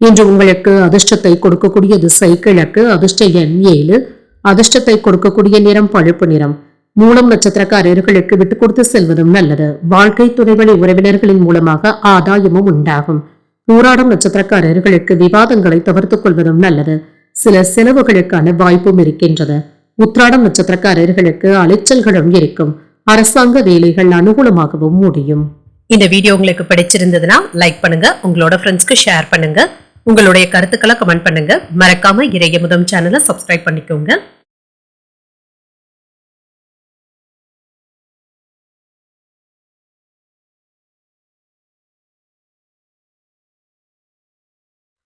[SPEAKER 1] இன்று உங்களுக்கு அதிர்ஷ்டத்தை கொடுக்கக்கூடிய திசை கிழக்கு. அதிர்ஷ்ட எண் 7. அதிர்ஷ்டத்தை கொடுக்கக்கூடிய நிறம் பழுப்பு நிறம். மூலம் நட்சத்திரக்காரர்களுக்கு விட்டு கொடுத்து செல்வதும் நல்லது. வாழ்க்கை துணைவழி உறவினர்களின் மூலமாக ஆதாயமும் உண்டாகும். பூராடம் நட்சத்திரக்காரர்களுக்கு விவாதங்களை தவிர்த்துக் கொள்வதும் நல்லது. சில செலவுகளுக்கான வாய்ப்பும் இருக்கின்றது. உத்திராடம் நட்சத்திரக்காரர்களுக்கு அலைச்சல்களும் இருக்கும். அரசாங்க வேலைகள் அனுகூலமாகவும் முடியும். இந்த வீடியோ உங்களுக்கு பிடிச்சிருந்ததுன்னா லைக் பண்ணுங்க. உங்களோட ஃப்ரெண்ட்ஸ்க்கு ஷேர் பண்ணுங்க. உங்களுடைய கருத்துக்களை கமெண்ட் பண்ணுங்க. மறக்காம இறையமுதம் சேனலை சப்ஸ்கிரைப் பண்ணிக்கோங்க.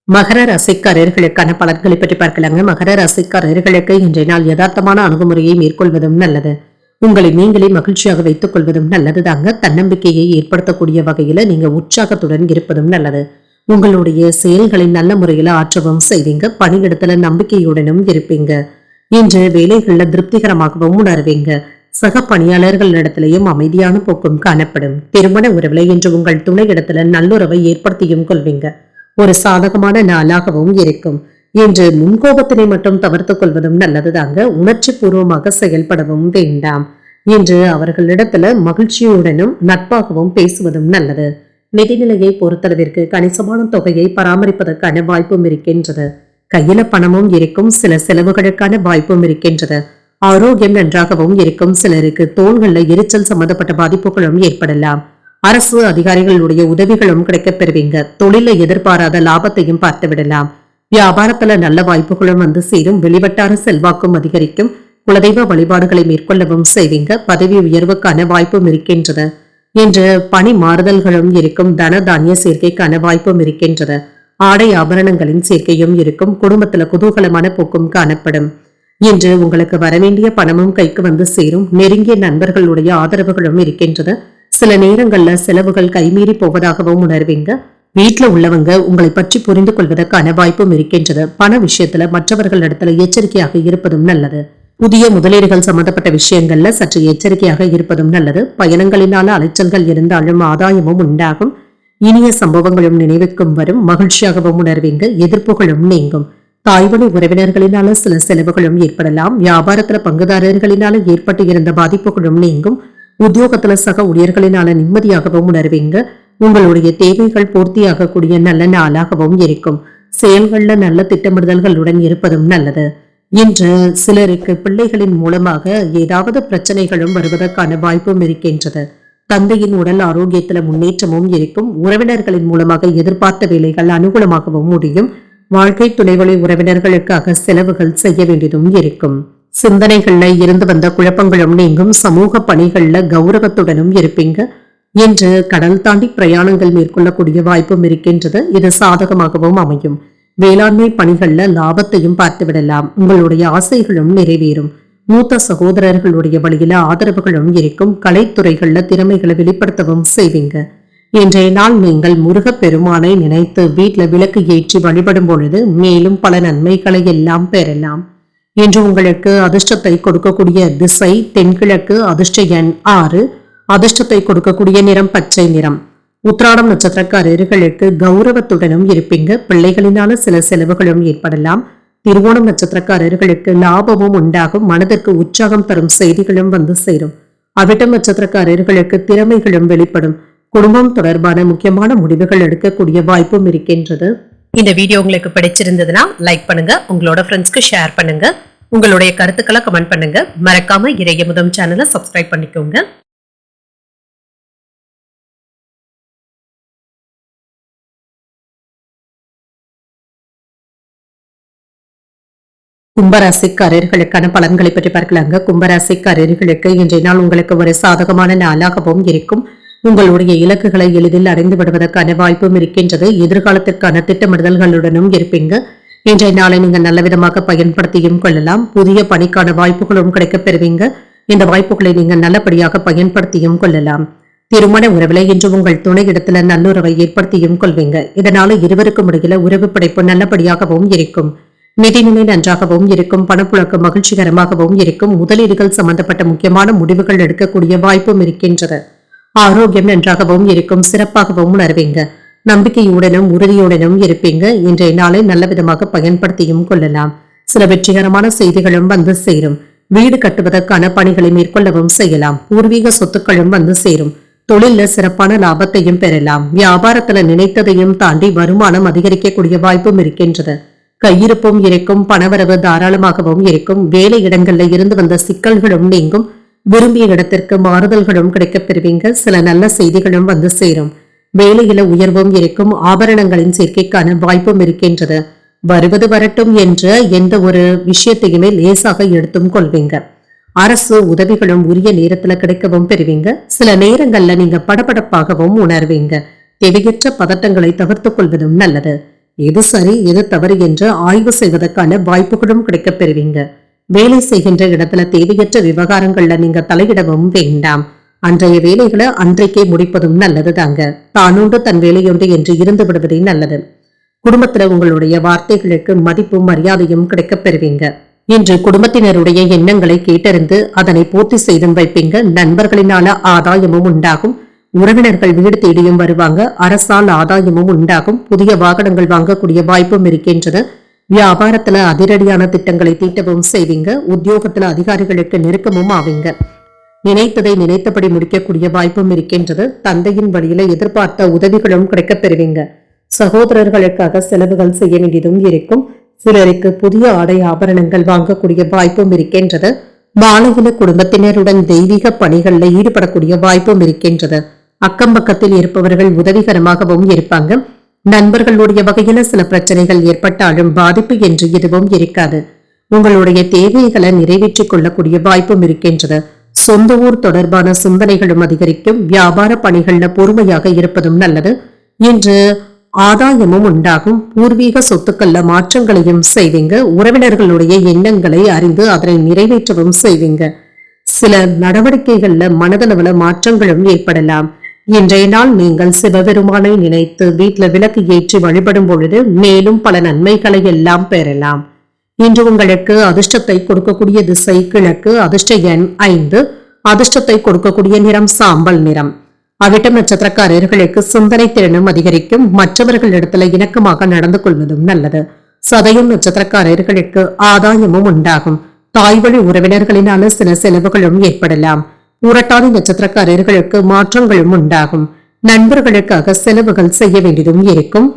[SPEAKER 1] மகர ராசிக்காரர்களுக்கான பலன்களை பற்றி பார்க்கலாங்க. மகர ராசிக்காரர்களுக்கு இன்றைய நாள் யதார்த்தமான அணுகுமுறையை மேற்கொள்வதும் நல்லது. உங்களை நீங்களே மகிழ்ச்சியாக வைத்துக் கொள்வதும் நல்லது தாங்க. தன்னம்பிக்கையை ஏற்படுத்தக்கூடிய வகையில நீங்க உற்சாகத்துடன் இருப்பதும் நல்லது. உங்களுடைய செயல்களை நல்ல முறையில ஆற்றவும் செய்வீங்க. பணியிடத்துல நம்பிக்கையுடனும் இருப்பீங்க. இன்று வேலைகள்ல திருப்திகரமாகவும் உணர்வீங்க. சக பணியாளர்களிடத்திலையும் அமைதியான போக்கும் காணப்படும். திருமண உறவுல இன்று உங்கள் துணை இடத்துல நல்லுறவை ஏற்படுத்தியும் கொள்வீங்க. ஒரு சாதகமான நாளாகவும் இருக்கும். இன்று முன்கோபத்தினை மட்டும் தவிர்த்துக் கொள்வதும் நல்லது தாங்க. உணர்ச்சி பூர்வமாக செயல்படவும் வேண்டாம். இன்று அவர்களிடத்துல மகிழ்ச்சியுடனும் நட்பாகவும் பேசுவதும் நல்லது. நிதிநிலையை பொறுத்தளவிற்கு கணிசமான தொகையை பராமரிப்பதற்கான வாய்ப்பும் இருக்கின்றது. கையில பணமும் இருக்கும். சில செலவுகளுக்கான வாய்ப்பும் இருக்கின்றது. ஆரோக்கியம் நன்றாகவும் இருக்கும். சிலருக்கு தோள்கள்ல எரிச்சல் சம்பந்தப்பட்ட பாதிப்புகளும் ஏற்படலாம். அரசு அதிகாரிகளுடைய உதவிகளும் கிடைக்கப் பெறுவீங்க. தொழில எதிர்பாராத லாபத்தையும் பார்த்து விடலாம். வியாபாரத்துல நல்ல வாய்ப்புகளும் வந்து சேரும். வெளிவட்டார செல்வாக்கும் அதிகரிக்கும். குலதெய்வ வழிபாடுகளை மேற்கொள்ளவும் செய்வீங்க. பதவி உயர்வுக்கான வாய்ப்பும் இருக்கின்றது. இன்று பணி மாறுதல்களும் இருக்கும். தன தானிய சேர்க்கைக்கான வாய்ப்பும் இருக்கின்றது. ஆடை ஆபரணங்களின் சேர்க்கையும் இருக்கும். குடும்பத்துல குதூகலமான போக்கும் காணப்படும். இன்று உங்களுக்கு வரவேண்டிய பணமும் கைக்கு வந்து சேரும். நெருங்கிய நண்பர்களுடைய ஆதரவுகளும் இருக்கின்றது. சில நேரங்கள்ல செலவுகள் கைமீறி போவதாகவும் உணர்வீங்க. வீட்டுல உள்ளவங்க உங்களை பற்றி புரிந்து கொள்வதற்கான வாய்ப்பும் இருக்கின்றது. பண விஷயத்துல மற்றவர்களிடத்துல எச்சரிக்கையாக இருப்பதும் நல்லது. புதிய முதலீடுகள் சம்பந்தப்பட்ட விஷயங்கள்ல சற்று எச்சரிக்கையாக இருப்பதும் நல்லது. பயணங்களினால அலைச்சல்கள் இருந்தாலும் ஆதாயமும் உண்டாகும். இனிய சம்பவங்களும் நினைவுக்கும் வரும். மகிழ்ச்சியாகவும் உணர்வீங்க. எதிர்ப்புகளும் நீங்கும். தாய்வழி உறவினர்களினால சில செலவுகளும் ஏற்படலாம். வியாபாரத்துல பங்குதாரர்களினால ஏற்பட்டு இருந்த பாதிப்புகளும் நீங்கும். உத்தியோகத்துல சக ஊழியர்களினால நிம்மதியாகவும் உணர்வீங்க. உங்களுடைய தேவைகள் பூர்த்தியாகக்கூடிய நல்ல நாளாகவும் இருக்கும். செயல்கள்ல நல்ல திட்டமிடுதல்களுடன் இருப்பதும் நல்லது. இன்று சிலருக்கு பிள்ளைகளின் மூலமாக ஏதாவது பிரச்சனைகளும் வருவதற்கான வாய்ப்பும் இருக்கின்றது. தந்தையின் உடல் ஆரோக்கியத்துல முன்னேற்றமும் இருக்கும். உறவினர்களின் மூலமாக எதிர்பார்த்த வேலைகள் அனுகூலமாகவும் முடியும். வாழ்க்கை துணைவழி உறவினர்களுக்காக செலவுகள் செய்ய வேண்டியதும் இருக்கும். சிந்தனைகள்ல இருந்து வந்த குழப்பங்களும் நீங்கும். சமூக பணிகள்ல கௌரவத்துடனும் இருப்பீங்க. இன்று கடல் தாண்டி பிரயாணங்கள் மேற்கொள்ளக்கூடிய வாய்ப்பும் இருக்கின்றது. இது சாதகமாகவும் அமையும். வேளாண்மை பணிகள்ல லாபத்தையும் பார்த்து விடலாம். உங்களுடைய ஆசைகளும் நிறைவேறும். மூத்த சகோதரர்களுடைய வழியில ஆதரவுகளும் இருக்கும். கலைத்துறைகள்ல திறமைகளை வெளிப்படுத்தவும் செய்வீங்க. இன்றைய நாள் நீங்கள் முருகப் பெருமானை நினைத்து வீட்டுல விளக்கு ஏற்றி வழிபடும் பொழுது மேலும் பல நன்மைகளை எல்லாம் பெறலாம். இன்று உங்களுக்கு அதிர்ஷ்டத்தை கொடுக்கக்கூடிய திசை தென்கிழக்கு, அதிர்ஷ்ட எண் 6, அதிர்ஷ்டத்தை கொடுக்கக்கூடிய நிறம் பச்சை நிறம். உத்திராடம் நட்சத்திரக்காரர்களுக்கு கௌரவத்துடனும் இருப்பீங்க. பிள்ளைகளினால சில செலவுகளும் ஏற்படலாம். திருவோணம் நட்சத்திரக்காரர்களுக்கு லாபமும் உண்டாகும். மனதிற்கு உற்சாகம் தரும் செய்திகளும் வந்து சேரும். அவிட்டம் நட்சத்திரக்காரர்களுக்கு திறமைகளும் வெளிப்படும். குடும்பம் தொடர்பான முக்கியமான முடிவுகள் எடுக்கக்கூடிய வாய்ப்பும் இருக்கின்றது. இந்த வீடியோ உங்களுக்கு பிடிச்சிருந்ததுன்னா லைக் பண்ணுங்க, உங்களோட ஃப்ரெண்ட்ஸ்க்கு ஷேர் பண்ணுங்க, உங்களுடைய கருத்துக்களை கமெண்ட் பண்ணுங்க. மறக்காம இறையமுதம் சேனலை சப்ஸ்கிரைப் பண்ணிக்கோங்க. கும்பராசிக்காரர்களுக்கான பலன்களை பற்றி பார்க்கலாங்க. கும்பராசிக்காரர்களுக்கு இன்றைய நாள் உங்களுக்கு ஒரு சாதகமான நாளாகவும் இருக்கும். உங்களுடைய இலக்குகளை எளிதில் அடைந்து விடுவதற்கான வாய்ப்பும் இருக்கின்றது. எதிர்காலத்திற்கான திட்டமிடுதல்களுடனும் இருப்பீங்க. இன்றைய நாளை நீங்கள் நல்ல விதமாக பயன்படுத்தியும் கொள்ளலாம். புதிய பணிக்கான வாய்ப்புகளும் கிடைக்கப் பெறுவீங்க. இந்த வாய்ப்புகளை நீங்கள் நல்லபடியாக பயன்படுத்தியும் கொள்ளலாம். திருமண உறவுல இன்று உங்கள் துணை இடத்துல நல்லுறவை ஏற்படுத்தியும் கொள்வீங்க. இதனால இருவருக்கும் இடையில உறவு படைப்பு நல்லபடியாகவும் இருக்கும். நிதிநிலை நன்றாகவும் இருக்கும். பணப்புழக்கம் மகிழ்ச்சிகரமாகவும் இருக்கும். முதலீடுகள் சம்பந்தப்பட்ட முக்கியமான முடிவுகள் எடுக்கக்கூடிய வாய்ப்பும் இருக்கின்றது. ஆரோக்கியம் நன்றாகவும் இருக்கும். சிறப்பாகவும் உணர்வீங்க. நம்பிக்கையுடனும் உறுதியுடனும் இருப்பீங்க. இன்றைய நாளை நல்ல விதமாக பயன்படுத்தியும் கொள்ளலாம். சில வெற்றிகரமான செய்திகளும் வந்து சேரும். வீடு கட்டுவதற்கான பணிகளை மேற்கொள்ளவும் செய்யலாம். பூர்வீக சொத்துக்களும் வந்து சேரும். தொழில சிறப்பான லாபத்தையும் பெறலாம். வியாபாரத்துல நினைத்ததையும் தாண்டி வருமானம் அதிகரிக்கக்கூடிய வாய்ப்பும் இருக்கின்றது. கையிருப்பும் இருக்கும். பணவரவு தாராளமாகவும் இருக்கும். வேலை இடங்கள்ல இருந்து வந்த சிக்கல்களும் நீங்கும். விரும்பிய இடத்திற்கு மாறுதல்களும் கிடைக்கப் பெறுவீங்க. சில நல்ல செய்திகளும் வந்து சேரும். வேலையில உயர்வும் இருக்கும். ஆபரணங்களின் சேர்க்கைக்கான வாய்ப்பும் இருக்கின்றது. வருவது வரட்டும் என்ற எந்த ஒரு விஷயத்தையுமே லேசாக எடுத்தும் கொள்வீங்க. அரசு உதவிகளும் உரிய நேரத்துல கிடைக்கவும் பெறுவீங்க. சில நேரங்கள்ல நீங்க படபடப்பாகவும் உணர்வீங்க. தேவையற்ற பதட்டங்களை தவிர்த்துக் கொள்வதும் நல்லது. எது சரி எது தவறு என்று ஆய்வு செய்வதற்கான வாய்ப்புகளும் கிடைக்கப் பெறுவீங்க. வேலை செய்கின்ற இடத்துல தேவையற்ற விவகாரங்கள்ல நீங்க தலையிடவும் வேண்டாம். அன்றைய வேலைகளை அன்றைக்கே முடிப்பதும் நல்லது தாங்க. தானோண்டு தன் வேலையொன்று என்று இருந்து விடுவதே நல்லது. குடும்பத்துல உங்களுடைய வார்த்தைகளுக்கு மதிப்பும் மரியாதையும் கிடைக்கப் பெறுவீங்க. இன்று குடும்பத்தினருடைய எண்ணங்களை கேட்டறிந்து அதனை பூர்த்தி செய்தும் வைப்பீங்க. நண்பர்களினால ஆதாயமும் உண்டாகும். உறவினர்கள் வீடு தேடியும் வருவாங்க. அரசால் ஆதாயமும் உண்டாகும். புதிய வாகனங்கள் வாங்கக்கூடிய வாய்ப்பும் இருக்கின்றது. வியாபாரத்துல அதிரடியான திட்டங்களை தீட்டவும் செய்வீங்க. உத்தியோகத்துல அதிகாரிகளுக்கு நெருக்கமும் ஆவீங்க. நினைத்ததை நினைத்தபடி முடிக்கக்கூடிய வாய்ப்பும் இருக்கின்றது. தந்தையின் வழியில எதிர்பார்த்த உதவிகளும் கிடைக்கப் பெறுவீங்க. சகோதரர்களுக்காக செலவுகள் செய்ய வேண்டியதும் இருக்கும். சிலருக்கு புதிய ஆடை ஆபரணங்கள் வாங்கக்கூடிய வாய்ப்பும் இருக்கின்றது. மாலையில குடும்பத்தினருடன் தெய்வீக பணிகள்ல ஈடுபடக்கூடிய வாய்ப்பும் இருக்கின்றது. அக்கம் பக்கத்தில் இருப்பவர்கள் உதவிகரமாகவும் இருப்பாங்க. நண்பர்களுடைய வகையில சில பிரச்சனைகள் ஏற்பட்டாலும் பாதிப்பு என்று எதுவும் இருக்காது. உங்களுடைய தேவைகளை நிறைவேற்றிக் கொள்ளக்கூடிய வாய்ப்பும் இருக்கின்றது. சொந்த ஊர் தொடர்பான சிந்தனைகளும் அதிகரிக்கும். வியாபார பணிகள்ல பொறுமையாக இருப்பதும் நல்லது. இன்று ஆதாயமும் உண்டாகும். பூர்வீக சொத்துக்கள்ல மாற்றங்களையும் செய்வீங்க. உறவினர்களுடைய எண்ணங்களை அறிந்து அதனை நிறைவேற்றவும் செய்வீங்க. சில நடவடிக்கைகள்ல மனதளவுல மாற்றங்களும் ஏற்படலாம். இன்றைய நாள் நீங்கள் சிவபெருமானை நினைத்து வீட்டுல விளக்கு ஏற்றி வழிபடும் பொழுது மேலும் பல நன்மைகளை எல்லாம் பெறலாம். இன்று உங்களுக்கு அதிர்ஷ்டத்தை கொடுக்கக்கூடிய திசை கிழக்கு, அதிர்ஷ்ட எண் 5, அதிர்ஷ்டத்தை கொடுக்கக்கூடிய நிறம் சாம்பல் நிறம். அவிட்டம் நட்சத்திரக்காரர்களுக்கு சிந்தனை திறனும் அதிகரிக்கும். மற்றவர்களிடத்துல இணக்கமாக நடந்து கொள்வதும் நல்லது. சதயம் நட்சத்திரக்காரர்களுக்கு ஆதாயமும் உண்டாகும். தாய்வழி உறவினர்களினால சில செலவுகளும் ஏற்படலாம். புரட்டாதி நட்சத்திரக்காரர்களுக்கு மாற்றங்களும் உண்டாகும். நண்பர்களுக்காக செலவுகள் செய்ய வேண்டியதும் இருக்கும்.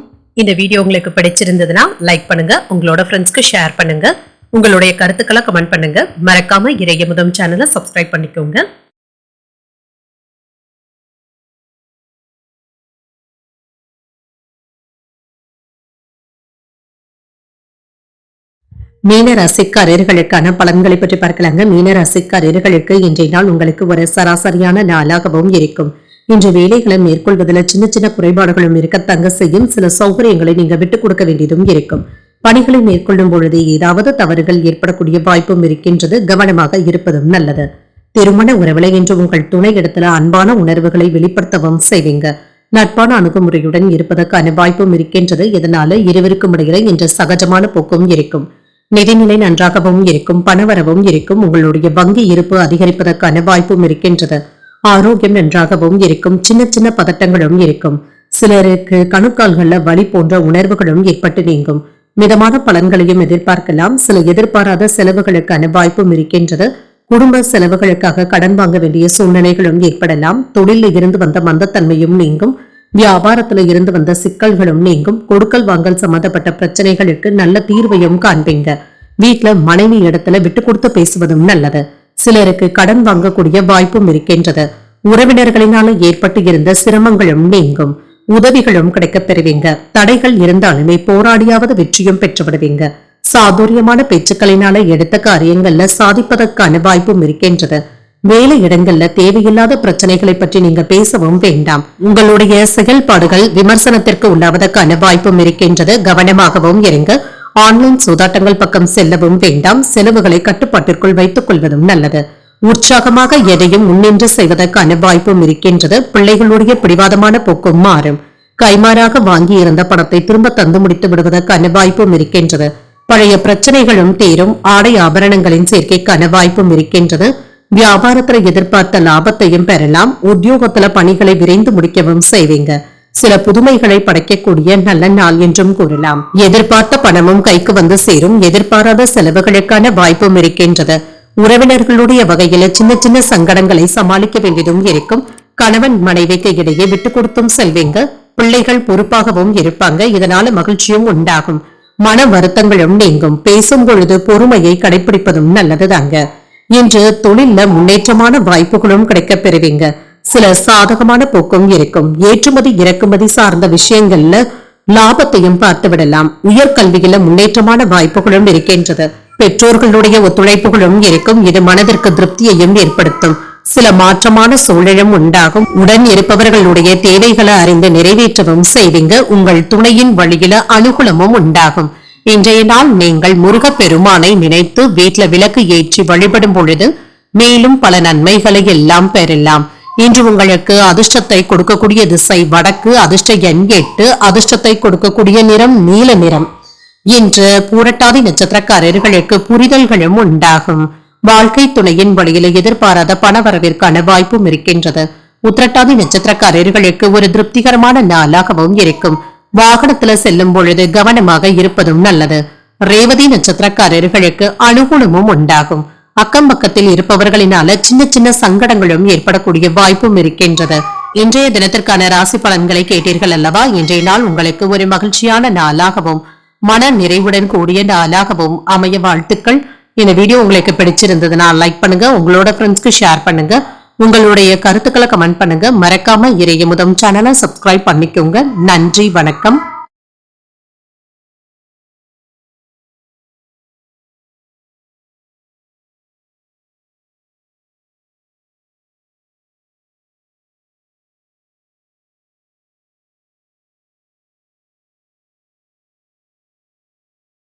[SPEAKER 1] இந்த வீடியோ உங்களுக்கு பிடிச்சிருந்ததுன்னா லைக் பண்ணுங்க, உங்களோட ஃப்ரெண்ட்ஸ்க்கு ஷேர் பண்ணுங்க, உங்களுடைய கருத்துக்களை கமெண்ட் பண்ணுங்க. மறக்காம இறையமுதம் சேனலை சப்ஸ்கிரைப் பண்ணிக்கோங்க. மீன ராசிக்காரர்களுக்கான பலன்களை பற்றி பார்க்கலாங்க. மீன ராசிக்காரர்களுக்கு இன்றைய நாள் உங்களுக்கு ஒரு சராசரியான நாளாகவும் இருக்கும். இன்று வேலைகளை மேற்கொள்வதில் சின்ன சின்ன குறைபாடுகளும் இருக்கத்தங்க செய்யும். சில சௌகரியங்களை நீங்க விட்டுக் கொடுக்க வேண்டியதும் இருக்கும். பணிகளை மேற்கொள்ளும் பொழுது ஏதாவது தவறுகள் ஏற்படக்கூடிய வாய்ப்பும் இருக்கின்றது. கவனமாக இருப்பதும் நல்லது. திருமண உறவுல இன்று உங்கள் துணை இடத்துல அன்பான உணர்வுகளை வெளிப்படுத்தவும் செய்வீங்க. நட்பான அணுகுமுறையுடன் இருப்பதற்கான வாய்ப்பும் இருக்கின்றது. இதனால இருவருக்கும் இடையில இன்று சகஜமான போக்கும் இருக்கும். நிதிநிலை நன்றாகவும் இருக்கும், பணவரவும் இருக்கும், உங்களுடைய வங்கி இருப்பு அதிகரிப்பதற்கான வாய்ப்பும் இருக்கின்றது. ஆரோக்கியம் நன்றாகவும் இருக்கும், சின்ன சின்ன பதட்டங்களும் இருக்கும். சிலருக்கு கணுக்கால்கள்ல வலி போன்ற உணர்வுகளும் ஏற்பட்டு நீங்கும். மிதமான பலன்களையும் எதிர்பார்க்கலாம். சில எதிர்பாராத செலவுகளுக்கான வாய்ப்பும் இருக்கின்றது. குடும்ப செலவுகளுக்காக கடன் வாங்க வேண்டிய சூழ்நிலைகளும் ஏற்படலாம். தொழிலில் இருந்து வந்த மந்தத்தன்மையும் நீங்கும். வியாபாரத்துல இருந்து வந்த சிக்கல்களும் நீங்கும். கொடுக்கல் வாங்கல் சம்பந்தப்பட்ட பிரச்சனைகளுக்கு நல்ல தீர்வையும் காண்பீங்க. வீட்டுல மனைவி இடத்துல விட்டு கொடுத்து பேசுவதும் நல்லது. சிலருக்கு கடன் வாங்கக்கூடிய வாய்ப்பும் இருக்கின்றது. உறவினர்களினால ஏற்பட்டு இருந்த சிரமங்களும் நீங்கும். உதவிகளும் கிடைக்கப் பெறுவீங்க. தடைகள் இருந்தாலுமே போராடியாவது வெற்றியும் பெற்று விடுவீங்க. சாதுரியமான பேச்சுக்களினால எடுத்த காரியங்கள்ல சாதிப்பதற்கான வாய்ப்பும் இருக்கின்றது. வேலை இடங்கள்ல தேவையில்லாத பிரச்சனைகளை பற்றி நீங்க பேசவும் வேண்டாம். உங்களுடைய செயல்பாடுகள் விமர்சனத்திற்கு உள்ளாவதற்கான வாய்ப்பும் இருக்கின்றது. கவனமாகவும் இருங்க. ஆன்லைன் சூதாட்டங்கள் பக்கம் செல்லவும் வேண்டாம். செலவுகளை கட்டுப்பாட்டிற்குள் வைத்துக் கொள்வதும் நல்லது. உற்சாகமாக எதையும் முன்னின்று செய்வதற்கான வாய்ப்பும் இருக்கின்றது. பிள்ளைகளுடைய பிடிவாதமான போக்கும் மாறும். கைமாறாக வாங்கி இருந்த பணத்தை திரும்ப தந்து முடித்து விடுவதற்கான வாய்ப்பும் இருக்கின்றது. பழைய பிரச்சனைகளும் தீரும். ஆடை ஆபரணங்களின் சேர்க்கைக்கான வாய்ப்பும் இருக்கின்றது. வியாபாரத்துல எதிர்பார்த்த லாபத்தையும் பெறலாம். உத்தியோகத்துல பணிகளை விரைந்து முடிக்கவும் செய்வீங்க. சில புதுமைகளை படைக்கக்கூடிய நல்ல நாள் என்றும் கூறலாம். எதிர்பார்த்த பணமும் கைக்கு வந்து சேரும். எதிர்பாராத செலவுகளுக்கான வாய்ப்பும் இருக்கின்றது. உறவினர்களுடைய வகையில சின்ன சின்ன சங்கடங்களை சமாளிக்க வேண்டியதும் இருக்கும். கணவன் மனைவிக்கு இடையே விட்டு கொடுத்தும் செல்வீங்க. பிள்ளைகள் பொறுப்பாகவும் இருப்பாங்க. இதனால மகிழ்ச்சியும் உண்டாகும். மன வருத்தங்களும் நீங்கும். பேசும் பொழுது பொறுமையை கடைபிடிப்பதும் நல்லதுதாங்க. இன்று தொழில்ல முன்னேற்றமான வாய்ப்புகளும் கிடைக்கப் பெறுவீங்க. சில சாதகமான போக்கும் இருக்கும். ஏற்றுமதி இறக்குமதி சார்ந்த விஷயங்கள்ல லாபத்தையும் பார்த்து விடலாம். உயர்கல்வியில முன்னேற்றமான வாய்ப்புகளும் இருக்கின்றது. பெற்றோர்களுடைய ஒத்துழைப்புகளும் இருக்கும். இது மனதிற்கு திருப்தியையும் ஏற்படுத்தும். சில மாற்றமான சூழலும் உண்டாகும். உடன் இருப்பவர்களுடைய தேவைகளை அறிந்து நிறைவேற்றவும் செய்வீங்க. உங்கள் துணையின் வழியில அனுகூலமும் உண்டாகும். இன்றைய நாள் நீங்கள் முருகப் பெருமானை நினைத்து வீட்டுல விளக்கு ஏற்றி வழிபடும் பொழுது மேலும் பல நன்மைகளை எல்லாம் பெறலாம். இன்று உங்களுக்கு அதிர்ஷ்டத்தை கொடுக்கக்கூடிய திசை வடக்கு, அதிர்ஷ்ட எண் 8, அதிர்ஷ்டத்தை கொடுக்கக்கூடிய நிறம் நீல நிறம். இன்று பூரட்டாதி நட்சத்திரக்காரர்களுக்கு புரிதல்களும் உண்டாகும். வாழ்க்கை துணையின் வழியில எதிர்பாராத பணவரவிற்கான வாய்ப்பும் இருக்கின்றது. உத்திரட்டாதி நட்சத்திரக்காரர்களுக்கு ஒரு திருப்திகரமான நாளாகவும் இருக்கும். வாகனத்துல செல்லும் பொழுது கவனமாக இருப்பதும் நல்லது. ரேவதி நட்சத்திரக்காரர்களுக்கு அனுகூலமும் உண்டாகும். அக்கம் பக்கத்தில் இருப்பவர்களினால சின்ன சின்ன சங்கடங்களும் ஏற்படக்கூடிய வாய்ப்பும் இருக்கின்றது. இன்றைய தினத்திற்கான ராசி பலன்களை கேட்டீர்கள் அல்லவா? இன்றைய நாள் உங்களுக்கு ஒரு மகிழ்ச்சியான நாளாகவும் மன நிறைவுடன் கூடிய நாளாகவும் அமைய வாழ்த்துக்கள். இந்த வீடியோ உங்களுக்கு பிடிச்சிருந்ததுன்னா லைக் பண்ணுங்க. உங்களோட ஃப்ரெண்ட்ஸ்க்கு ஷேர் பண்ணுங்க. உங்களுடைய கருத்துக்களை கமெண்ட் பண்ணுங்க. மறக்காம இறையமுதம் சேனலை சப்ஸ்கிரைப் பண்ணிக்கோங்க. நன்றி, வணக்கம்.